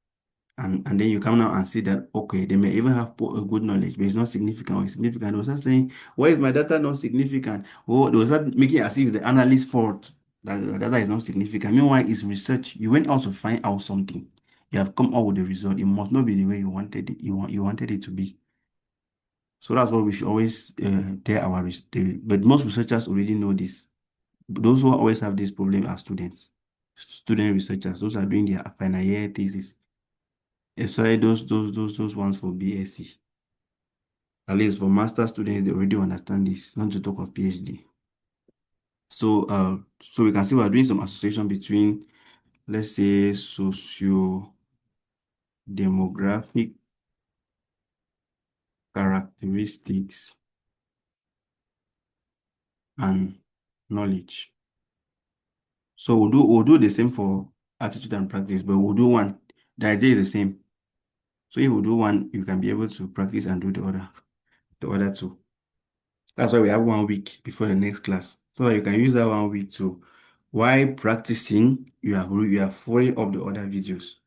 and then you come now and see that, okay, they may even have a good knowledge, but it's not significant or significant. They will start saying, why is my data not significant? Or they will start making it as if it's the analyst's fault That data is not significant. Meanwhile, it's research. You went out to find out something. You have come up with the result. It must not be the way you wanted it. You wanted it to be. So that's what we should always tell our but most researchers already know this. Those who always have this problem are students, student researchers. Those are doing their final year thesis. Especially those ones for BSc. At least for master students, they already understand this. Not to talk of PhD. So we can see we're doing some association between, let's say, socio-demographic characteristics and knowledge. So we'll do the same for attitude and practice, but we'll do one. The idea is the same. So if we do one, you can be able to practice and do the other two. That's why we have 1 week before the next class, so that you can use that 1 week to, while practicing, you are following up the other videos.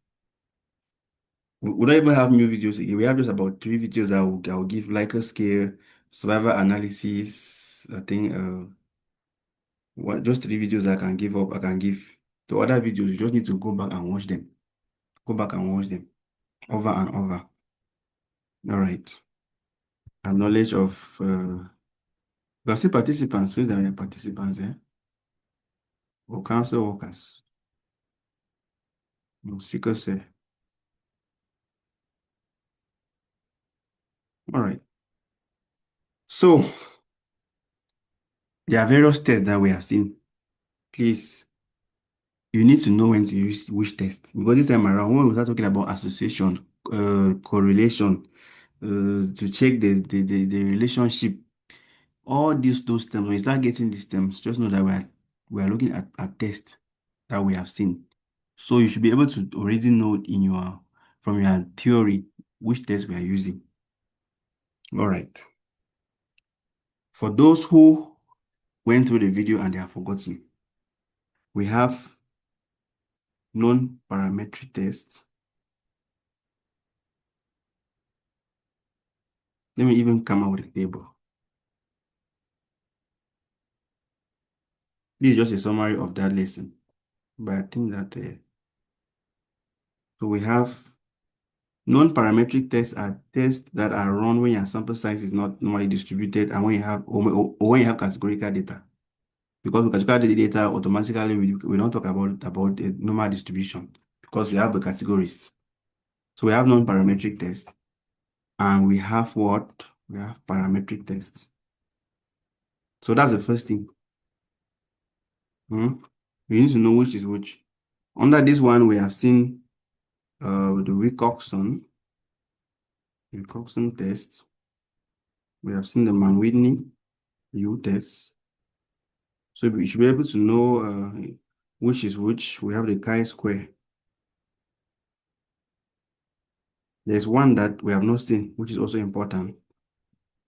We don't even have new videos again. We have just about 3 videos I will give, like a scale, survival analysis. I think just 3 videos I can give up. I can give the other videos. You just need to go back and watch them. Go back and watch them over and over. All right. And knowledge of we can see participants. So there are participants there. Or council workers. Sickle cell. All right. So there are various tests that we have seen. Please, you need to know when to use which test, because this time around, when we start talking about association, correlation, to check the relationship, all those terms, when you start getting these terms, just know that we are looking at tests that we have seen. So you should be able to already know from your theory which test we are using. All right. For those who went through the video and they have forgotten, we have non-parametric tests. Let me even come out with a table. This is just a summary of that lesson, but I think that so we have non-parametric tests are tests that are run when your sample size is not normally distributed and when you have or when you have categorical data. Because with categorical data, automatically we don't talk about the normal distribution because we have the categories. So we have non-parametric tests and we have what? We have parametric tests. So that's the first thing. We need to know which is which. Under this one, we have seen the Wilcoxon test. We have seen the Mann-Whitney U test. So we should be able to know which is which. We have the chi-square. There's one that we have not seen, which is also important.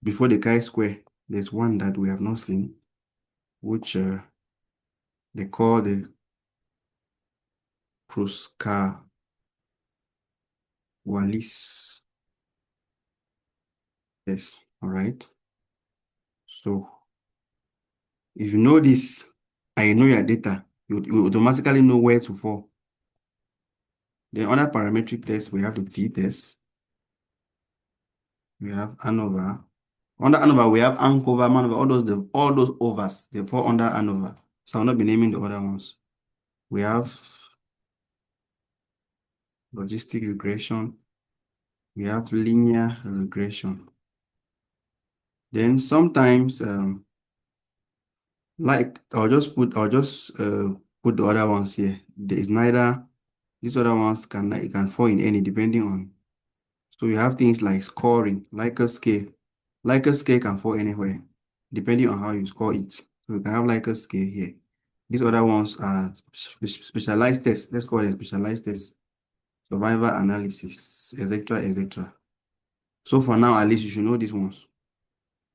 Before the chi-square, there's one that we have not seen, which they call the Kruskal-Wallis test. All right. So if you know this and you know your data, you automatically know where to fall. The other parametric test, we have the t-test. We have ANOVA. Under ANOVA, we have ANCOVA, MANOVA, all those overs, they fall under ANOVA. So I'll not be naming the other ones. We have logistic regression. We have linear regression. Then sometimes, like I'll just put the other ones here. There is neither, these other ones can fall in any depending on. So you have things like scoring, Likert scale. Likert scale can fall anywhere, depending on how you score it. So we can have Likert scale here. These other ones are specialized tests. Let's call it specialized tests. Survival analysis, etc., etc. So for now, at least you should know these ones.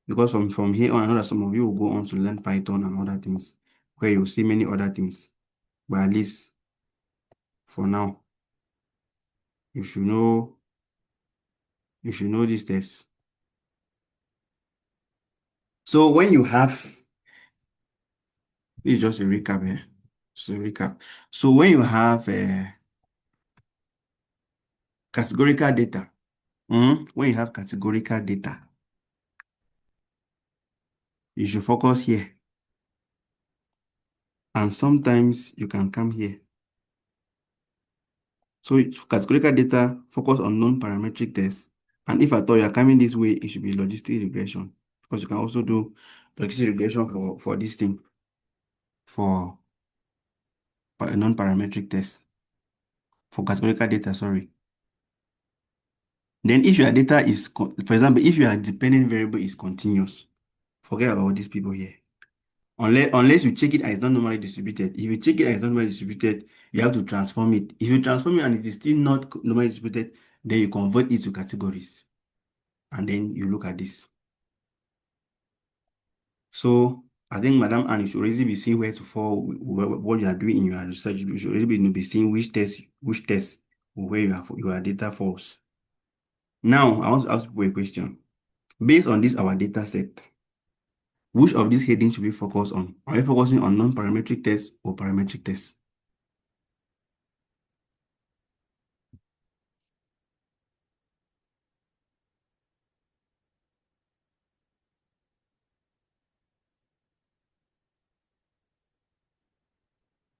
Because from here on, I know that some of you will go on to learn Python and other things, where you'll see many other things. But at least for now, you should know these tests. So when you have, this is just a recap here. So recap. So when you have categorical data, when you have categorical data, you should focus here. And sometimes you can come here. So categorical data, focus on non-parametric tests. And if at all you are coming this way, it should be logistic regression. Because you can also do logistic regression for this thing, for a non-parametric test, for categorical data, sorry. Then if your data is, for example, if your dependent variable is continuous, forget about these people here. Unless you check it and it's not normally distributed. If you check it and it's not normally distributed, you have to transform it. If you transform it and it is still not normally distributed, then you convert it to categories. And then you look at this. So I think Madam Anne, you should already be seeing where to fall, what you are doing in your research. You should already be seeing which test where your data falls. Now I want to ask you a question. Based on this our data set, which of these headings should we focus on? Are we focusing on non-parametric tests or parametric tests?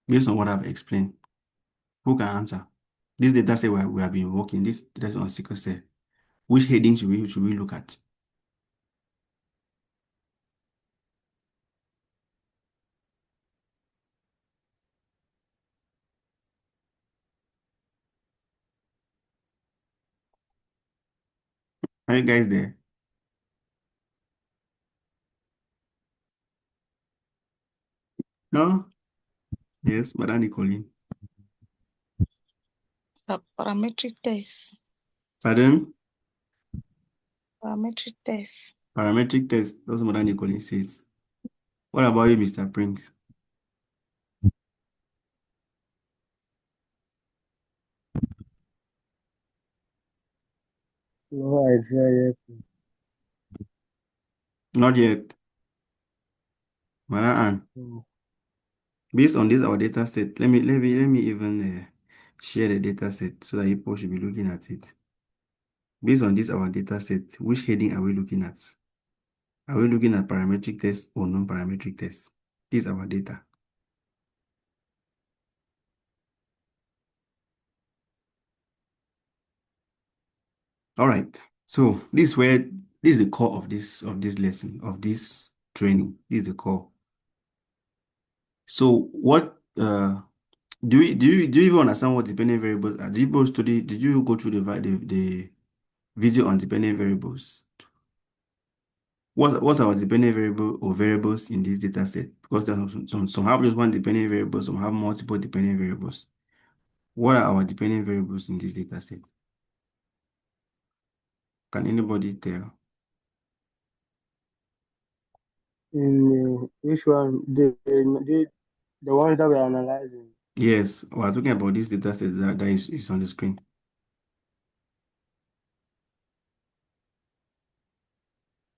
Based on what I've explained, who can answer? This data set we have been working, this data on sickle cell. Which heading should we look at? Are you guys there? No? Yes, Madam Nicolene. Parametric test. Pardon? Parametric test. Parametric test. That's what Madam Nicolene says. What about you, Mr. Prince? No idea yet. Not yet. Madam Anne. No. Based on this our data set, let me even share the data set so that people should be looking at it. Based on this our data set, which heading are we looking at? Are we looking at parametric tests or non-parametric tests? This is our data. All right. So this is the core of this lesson, of this training. This is the core. So what do you even understand what dependent variables are? Did you go through the video on dependent variables? What are dependent variable or variables in this data set? Because there are some have just one dependent variable, some have multiple dependent variables. What are our dependent variables in this data set? Can anybody tell? In which one? The ones that we're analyzing. Yes, we're talking about this data set that is on the screen.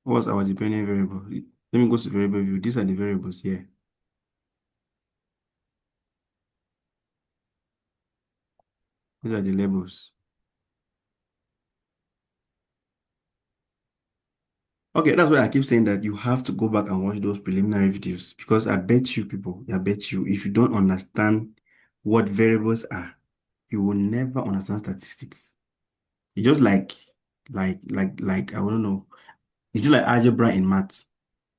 What's our dependent variable? Let me go to variable view. These are the variables here. These are the labels. Okay, that's why I keep saying that you have to go back and watch those preliminary videos because I bet you people, if you don't understand what variables are, you will never understand statistics. It's just like I don't know. It's just like algebra in maths.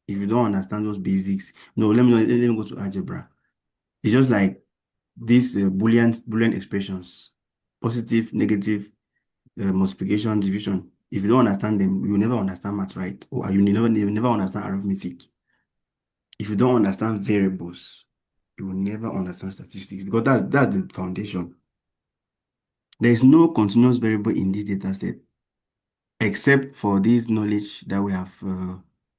If you don't understand those basics, no, let me go to algebra. It's just like these Boolean expressions, positive, negative, multiplication, division. If you don't understand them, you will never understand math, right? Or you never understand arithmetic. If you don't understand variables, you will never understand statistics because that's the foundation. There is no continuous variable in this data set except for this knowledge that we have.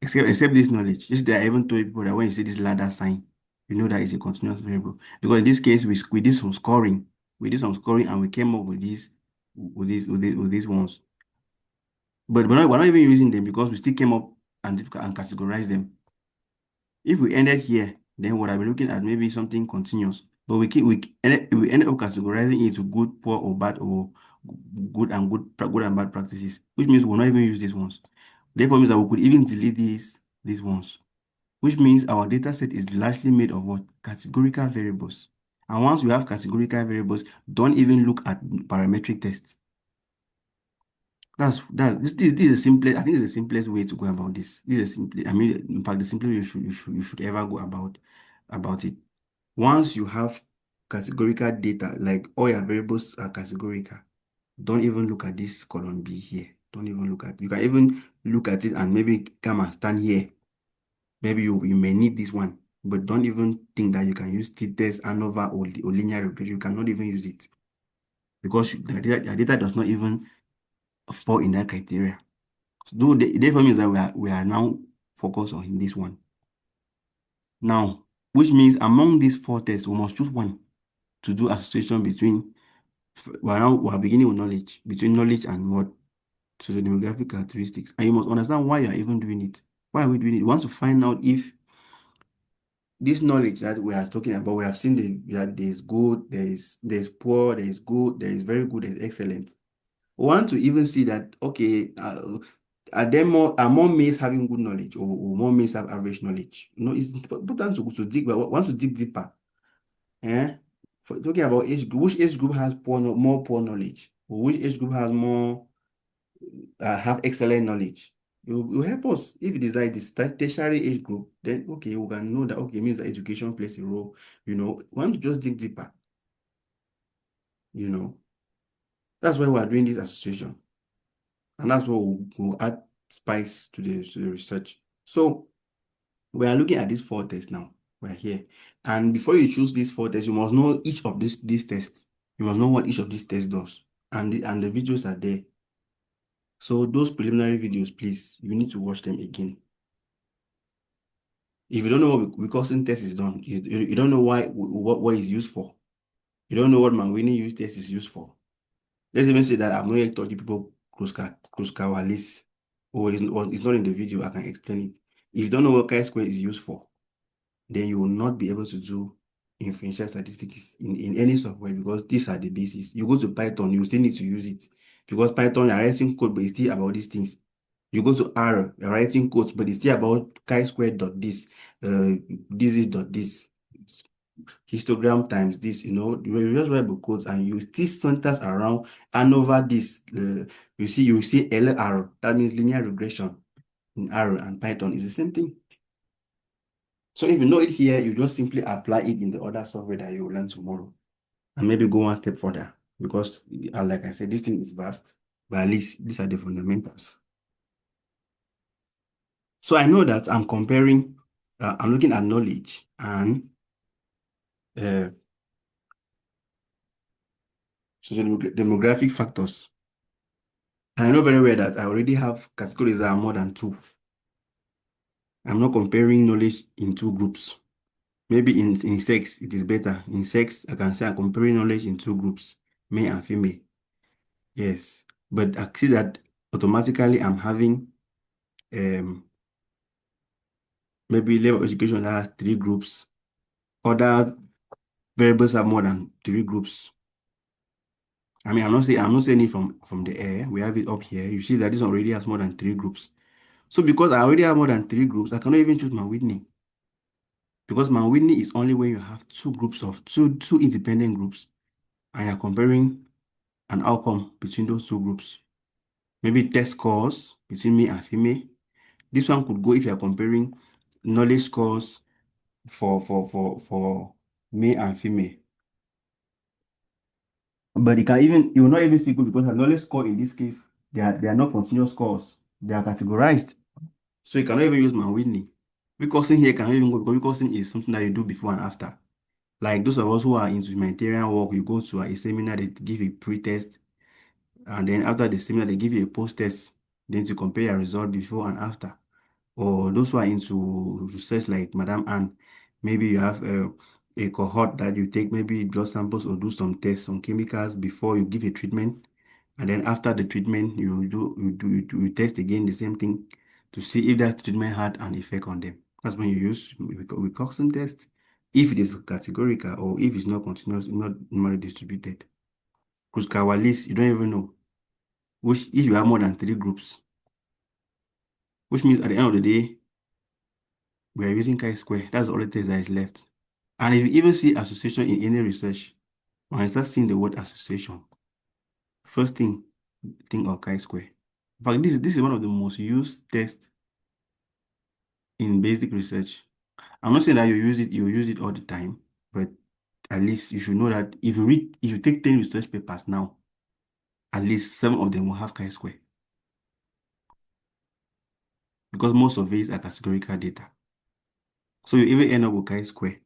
Except this knowledge. This there are even told people that when you see this ladder sign, you know that it's a continuous variable because in this case we did some scoring. We did some scoring and we came up with these ones. But we're not even using them because we still came up and categorized them. If we ended here, then what I'll be looking at maybe something continuous. But we end up categorizing it to good, poor, or bad, or good and bad practices, which means we'll not even use these ones. Therefore, means that we could even delete these ones, which means our data set is largely made of what? Categorical variables. And once you have categorical variables, don't even look at parametric tests. This is the simplest. I think it's the simplest way to go about this. This is simply, I mean, in fact, the simplest way you should ever go about it. Once you have categorical data, like all your variables are categorical, don't even look at this column B here. Don't even look at. You can even look at it and maybe come and stand here. Maybe you may need this one, but don't even think that you can use t-test, ANOVA, or linear regression. You cannot even use it because the data does not even fall in that criteria. So therefore means that we are now focused on this one. Now, which means among these four tests, we must choose one to do association between. We are beginning with knowledge, between knowledge and what? Socio-demographic characteristics. And you must understand why you are even doing it. Why are we doing it? We want to find out if this knowledge that we are talking about, we have seen that there is good, there is poor, there is good, there is very good, there is excellent. We want to even see that, okay, are more males having good knowledge, or more males have average knowledge? It's important to dig, but once to dig deeper. For talking about age group, which age group has more poor knowledge, or which age group has more have excellent knowledge? You help us. If it is like this tertiary age group, then okay, we can know that, okay, means that education plays a role. We want to just dig deeper. That's why we are doing this association, and that's what we'll add spice to the research. So we are looking at these four tests now. We're here, and before you choose these four tests, you must know each of these tests. You must know what each of these tests does, and the videos are there. So those preliminary videos, please, you need to watch them again. If you don't know what Wilcoxon test is done, you don't know what is used for. You don't know what Manwini use test is used for. Let's even say that I've not yet taught you people Kruskal-Wallis, or it's not in the video. I can explain it. If you don't know what chi-square is used for, then you will not be able to do inferential statistics in any software, because these are the bases. You go to Python, you still need to use it, because Python, you're writing code, but it's still about these things. You go to R, you're writing codes, but it's still about chi-square dot this, this is dot this, histogram times this. You just write the codes and you still centers around and over this. You see LR, that means linear regression in R, and Python is the same thing. So if you know it here, you just simply apply it in the other software that you will learn tomorrow, and maybe go one step further, because like I said, this thing is vast, but at least these are the fundamentals. So I know that I'm comparing, I'm looking at knowledge and demographic factors. And I know very well that I already have categories that are more than two. I'm not comparing knowledge in two groups. Maybe in sex, it is better. In sex, I can say I'm comparing knowledge in two groups, male and female. Yes. But I see that automatically I'm having maybe level of education that has three groups. Other variables have more than three groups. I mean, I'm not saying it from the air. We have it up here. You see that this already has more than three groups. So because I already have more than three groups, I cannot even choose my Whitney. Because my Whitney is only when you have two groups of two independent groups, and you're comparing an outcome between those two groups. Maybe test scores between male and female. This one could go if you're comparing knowledge scores for male and female. But you will not even see good, because the knowledge score in this case, they are not continuous scores. They are categorized. So you cannot even use my Whitney. Recursion here cannot even go, because recursion is something that you do before and after. Like those of us who are into humanitarian work, you go to a seminar, they give you pre-test, and then after the seminar, they give you a post-test, then to compare your result before and after. Or those who are into research like Madam Anne, maybe you have a cohort that you take maybe blood samples or do some tests on chemicals before you give a treatment, and then after the treatment you test again the same thing to see if that treatment had an effect on them. That's when you use Wilcoxon test if it is categorical or if it's not continuous, not normally distributed. Because our list, you don't even know which if you have more than 3 groups, which means at the end of the day, we are using chi-square. That's the only test that is left. And if you even see association in any research, when I start seeing the word association, first thing, think of chi-square. In fact, this is one of the most used tests in basic research. I'm not saying that you use it all the time, but at least you should know that if you take 10 research papers now, at least 7 of them will have chi-square. Because most surveys are categorical data. So you even end up with chi-square.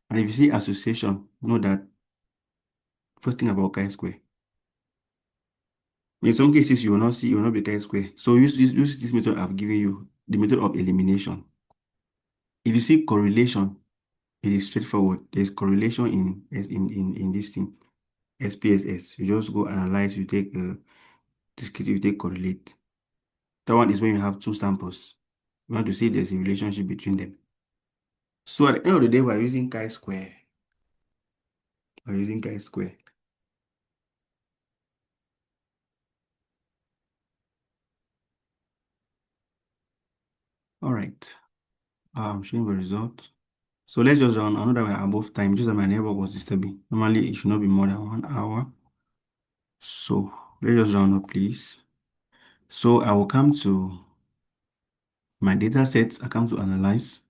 And if you see association, know that first thing about chi-square. In some cases, you will not be chi-square. So use this method I've given you, the method of elimination. If you see correlation, it is straightforward. There's correlation in this thing, SPSS. You just go analyze, you take descriptive, you take correlate. That one is when you have 2 samples. You want to see if there's a relationship between them. So at the end of the day, we're using chi-square. We're using chi-square. All right. I'm showing the result. So let's just run another way above time, just that my network was disturbing. Normally, it should not be more than 1 hour. So let's just round up, please. So I will come to my data sets. I come to analyze.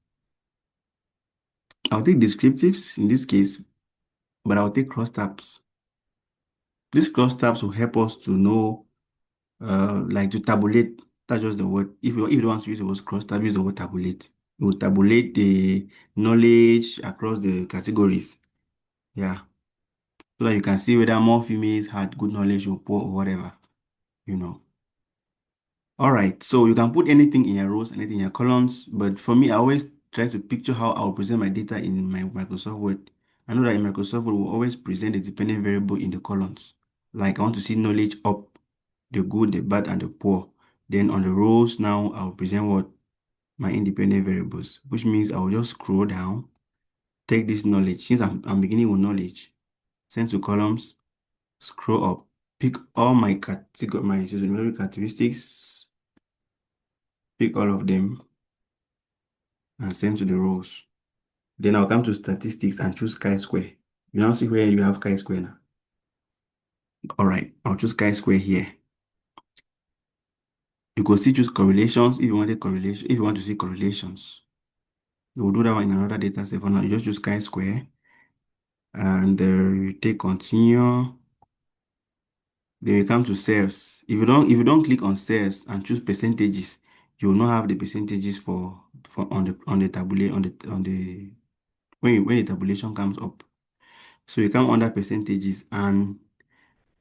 I'll take descriptives in this case, but I'll take crosstabs. These crosstabs will help us to know, like to tabulate. That's just the word. If you want to use the word crosstab, use the word tabulate. You will tabulate the knowledge across the categories. Yeah. So that you can see whether more females had good knowledge or poor or whatever, you know. All right, so you can put anything in your rows, anything in your columns, but for me, I always try to picture how I'll present my data in my Microsoft Word. I know that in Microsoft Word, we'll always present the dependent variable in the columns. Like I want to see knowledge up, the good, the bad, and the poor. Then on the rows now, I'll present what? My independent variables, which means I'll just scroll down, take this knowledge, since I'm beginning with knowledge, send to columns, scroll up, pick all my numeric characteristics, pick all of them, and send to the rows. Then I'll come to statistics and choose chi-square. You now see where you have chi-square now. All right, I'll choose chi-square here. You could still choose correlations if you wanted correlation. If you want to see correlations, you will do that one in another data set. For now, you just choose chi-square, and you take continue. Then you come to cells. If you don't click on cells and choose percentages, you will not have the percentages for on the tabulate on the when the tabulation comes up. So you come under percentages, and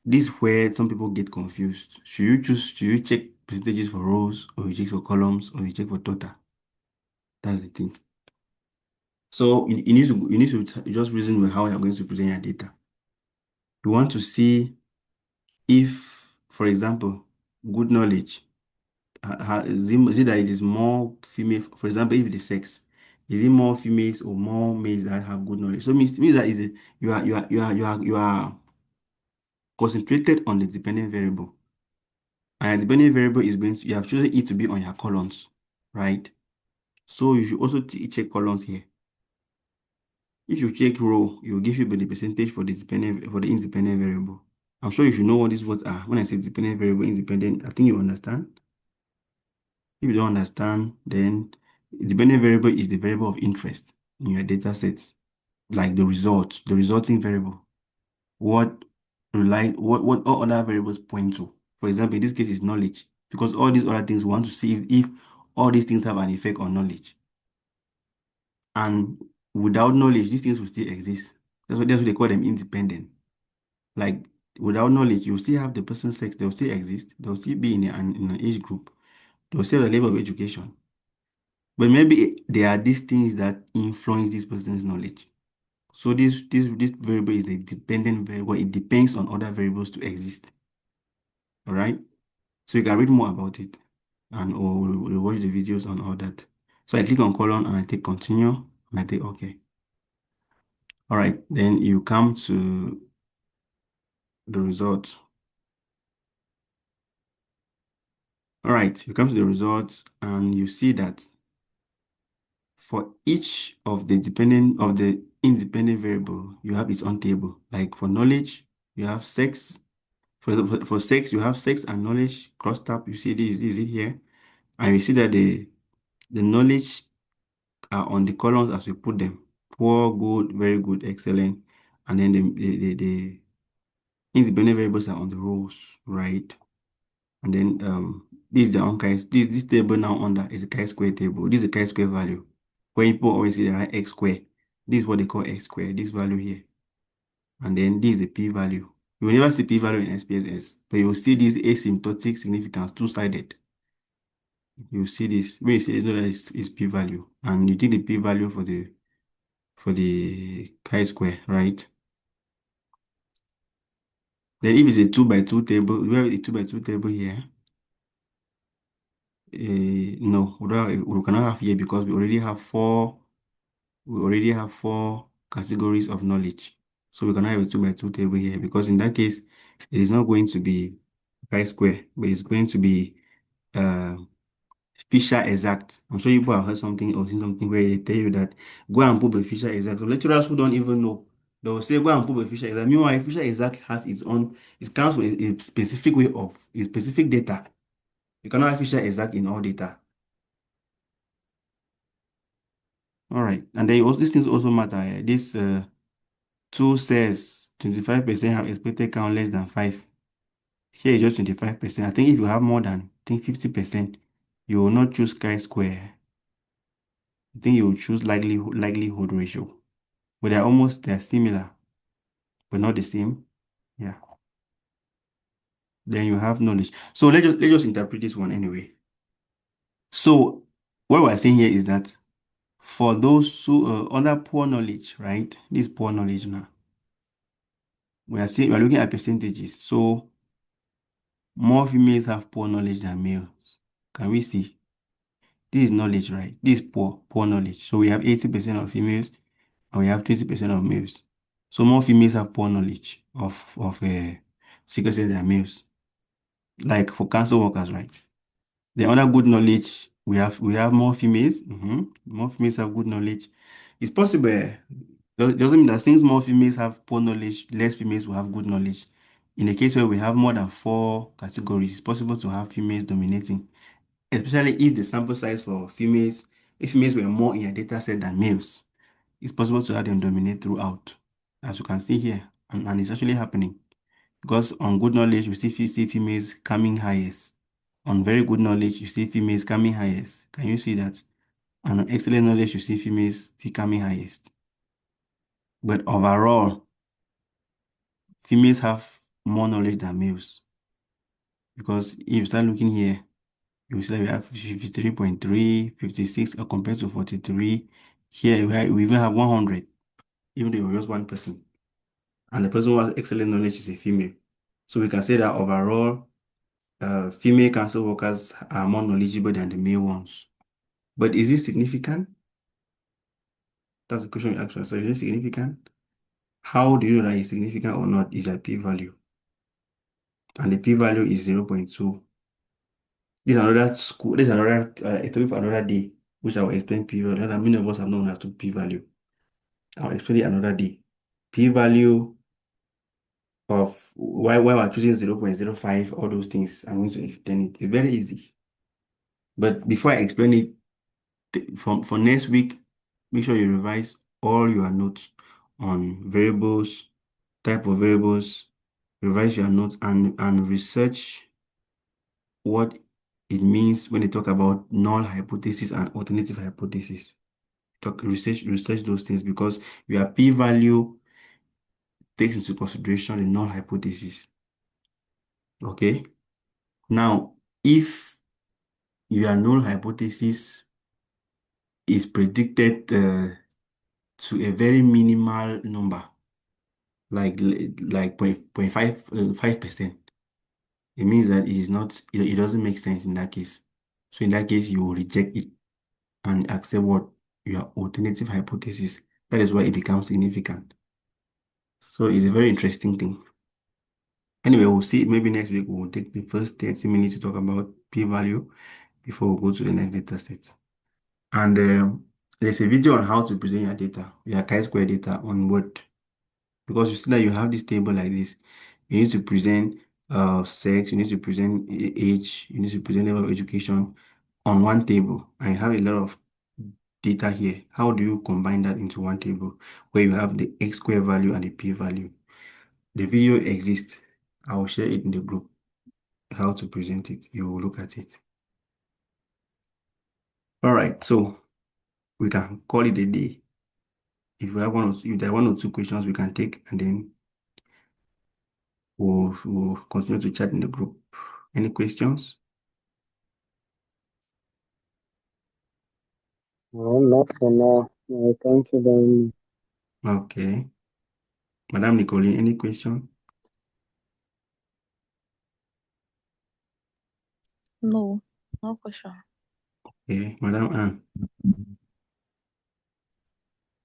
this is where some people get confused. Should you check percentages for rows, or you check for columns, or you check for total? That's the thing. So you need to just reason with how you're going to present your data. You want to see if, for example, good knowledge, is it that it is more female, for example, if it is sex, is it more females or more males that have good knowledge? So means that you are concentrated on the dependent variable. And the dependent variable is you have chosen it to be on your columns, right? So you should also check columns here. If you check row, it will give you the percentage for the independent variable. I'm sure you should know what these words are. When I say dependent variable, independent, I think you understand. If you don't understand, then dependent variable is the variable of interest in your data set, like the resulting variable. What all other variables point to. For example, in this case is knowledge, because all these other things we want to see if all these things have an effect on knowledge. And without knowledge, these things will still exist. That's what they call them independent. Like without knowledge, you still have the person's sex, they'll still exist, they'll still be in an age group, they'll still have a level of education. But maybe there are these things that influence this person's knowledge. So this variable is a dependent variable. It depends on other variables to exist. All right. So you can read more about it, and or we'll watch the videos on all that. So I click on colon and I take continue and I take OK. All right, then you come to the result. All right, you come to the results and you see that for each of the independent variable, you have its own table. Like for knowledge, you have sex. For sex, you have sex and knowledge crossed up. You see this is it here, and you see that the knowledge are on the columns as we put them: poor, good, very good, excellent, and then the independent variables are on the rows, right? And then this is the on chi this table now under is a chi-square table. This is a chi-square value. When people always see the right x square, this is what they call x square, this value here. And then this is the p-value. You will never see p-value in SPSS, but you will see this asymptotic significance, two-sided. You will see this. When you see this, know that it's p-value. And you take the p-value for the chi-square, right? Then if it's a 2 by 2 table, we have a 2 by 2 table here. No, we cannot have here because we already have four categories of knowledge. So we cannot have a 2 by 2 table here because in that case, it is not going to be chi-square, but it's going to be uh, Fisher exact. I'm sure you've heard something or seen something where they tell you that go and put a Fisher exact. So lecturers who don't even know, they will say go and put a Fisher exact. Meanwhile, Fisher exact has its own, it comes with a specific way of a specific data. You cannot have Fisher exact in all data. All right, and then also these things also matter. This 2 says 25% have expected count less than 5. Here is just 25%. I think if you have more than, I think 50%, you will not choose chi-square. I think you will choose likelihood ratio. But they're similar, but not the same. Yeah. Then you have knowledge. So let's just interpret this one anyway. So what we're saying here is that for those who under poor knowledge, right? This poor knowledge now. We're looking at percentages. So more females have poor knowledge than males. Can we see? This is knowledge, right? This is poor knowledge. So we have 80% of females and we have 20% of males. So more females have poor knowledge of sickle cell than males. Like for cancer workers, right? The other good knowledge, we have more females. More females have good knowledge. It's possible. Doesn't mean that since more females have poor knowledge, less females will have good knowledge. In a case where we have more than 4 categories, it's possible to have females dominating, especially if the sample size for females, if females were more in a data set than males, it's possible to have them dominate throughout, as you can see here, and it's actually happening. Because on good knowledge, you see females coming highest. On very good knowledge, you see females coming highest. Can you see that? And on excellent knowledge, you see females still coming highest. But overall, females have more knowledge than males. Because if you start looking here, you will see that we have 53.3, 56 compared to 43. Here we even have 100, even though you're just one person. And the person who has excellent knowledge is a female. So we can say that overall, female cancer workers are more knowledgeable than the male ones. But is it significant? That's the question you ask yourself. Is it significant? How do you know that it's significant or not? Is a p-value. And the p-value is 0.2. This is another school, this is another a topic for another day, which I will explain p-value. And many of us have not understood p-value. I'll explain it another day. P-value of why we're choosing 0.05, all those things. I'm going to explain it. It's very easy. But before I explain it, for next week, make sure you revise all your notes on variables, type of variables, revise your notes and research what it means when they talk about null hypothesis and alternative hypothesis. Research those things because your p-value takes into consideration the null hypothesis. Okay. Now, if your null hypothesis is predicted to a very minimal number, like 5%, it means that it is not, it doesn't make sense in that case. So in that case, you will reject it. and accept what your alternative hypothesis. That is why it becomes significant. So it's a very interesting thing. Anyway, we'll see. Maybe next week we'll take the first 30 minutes to talk about p-value before we go to the next data set. And there's a video on how to present your data, your chi-square data on Word. Because you see that you have this table like this. You need to present sex, you need to present age, you need to present level of education on one table. And you have a lot of data here. How do you combine that into one table where you have the x square value and the p value? The video exists. I will share it in the group. How to present it. You will look at it. All right, so we can call it a day. If there are one or two questions we can take, and then we'll continue to chat in the group. Any questions? No, not for now. No, thank you very much. Okay. Madam Nicoline, any question? No, no question. Okay. Madam Anne.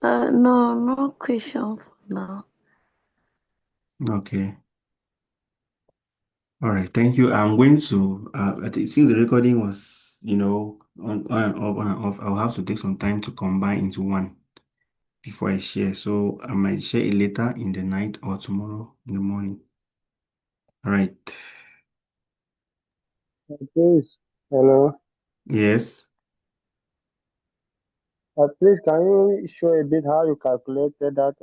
No, no question for now. Okay. All right. Thank you. I'm going to, I think since the recording was, on and off, I'll have to take some time to combine into one before I share. So I might share it later in the night or tomorrow in the morning. All right. Please, hello. Yes. Please, can you show a bit how you calculated that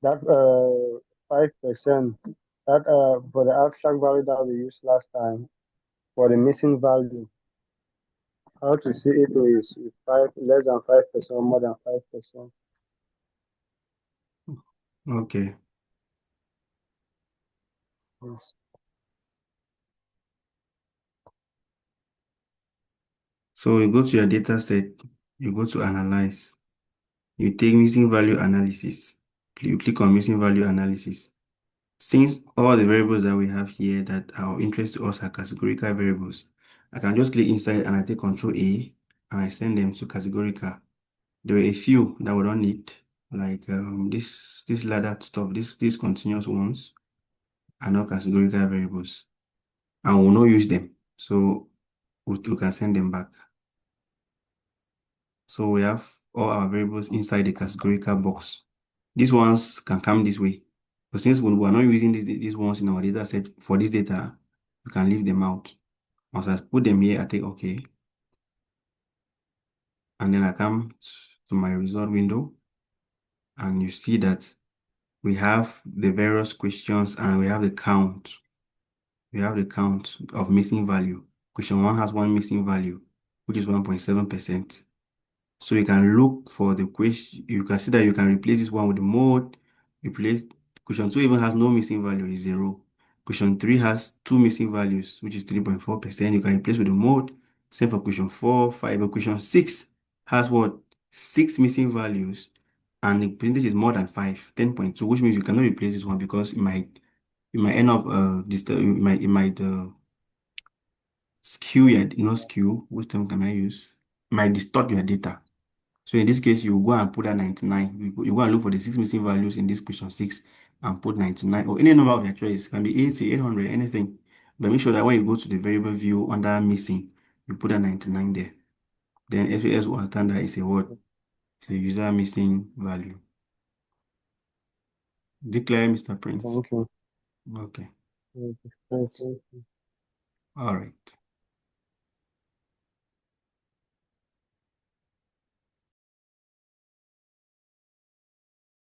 5% that for the abstract value that we used last time for the missing value? How to see it is five less than 5% or more than 5%? Okay. Yes. So you go to your data set, you go to analyze, you take missing value analysis. You click on missing value analysis. Since all the variables that we have here that are of interest to us are categorical variables, I can just click inside and I take Control A and I send them to categorical. There were a few that we don't need, like this ladder stuff, these continuous ones are not categorical variables, and we'll not use them. So we can send them back. So we have all our variables inside the categorical box. These ones can come this way. But since we are not using these ones in our data set for this data, we can leave them out. Once I put them here, I take OK. And then I come to my result window. And you see that we have the various questions and we have the count. We have the count of missing value. Question 1 has one missing value, which is 1.7%. So you can look for the question. You can see that you can replace this one with the mode. Replace question 2 even has no missing value, is 0. Question 3 has two missing values, which is 3.4%. You can replace with the mode. Same for question 4, 5. But question 6 has what? 6 missing values, and the percentage is more than 5, 10.2, which means you cannot replace this one because it might end up it might skew your, not skew, which term can I use? It might distort your data. So in this case, you go and put that 99. You go and look for the 6 missing values in this question 6 and put 99 or any number of your choice. It can be 80, 800, anything. But make sure that when you go to the variable view under missing, you put that 99 there. Then SPS will understand that it's a what? It's a user missing value. Declare Mr. Prince. Thank you. Okay. Thank you. Thank you. All right.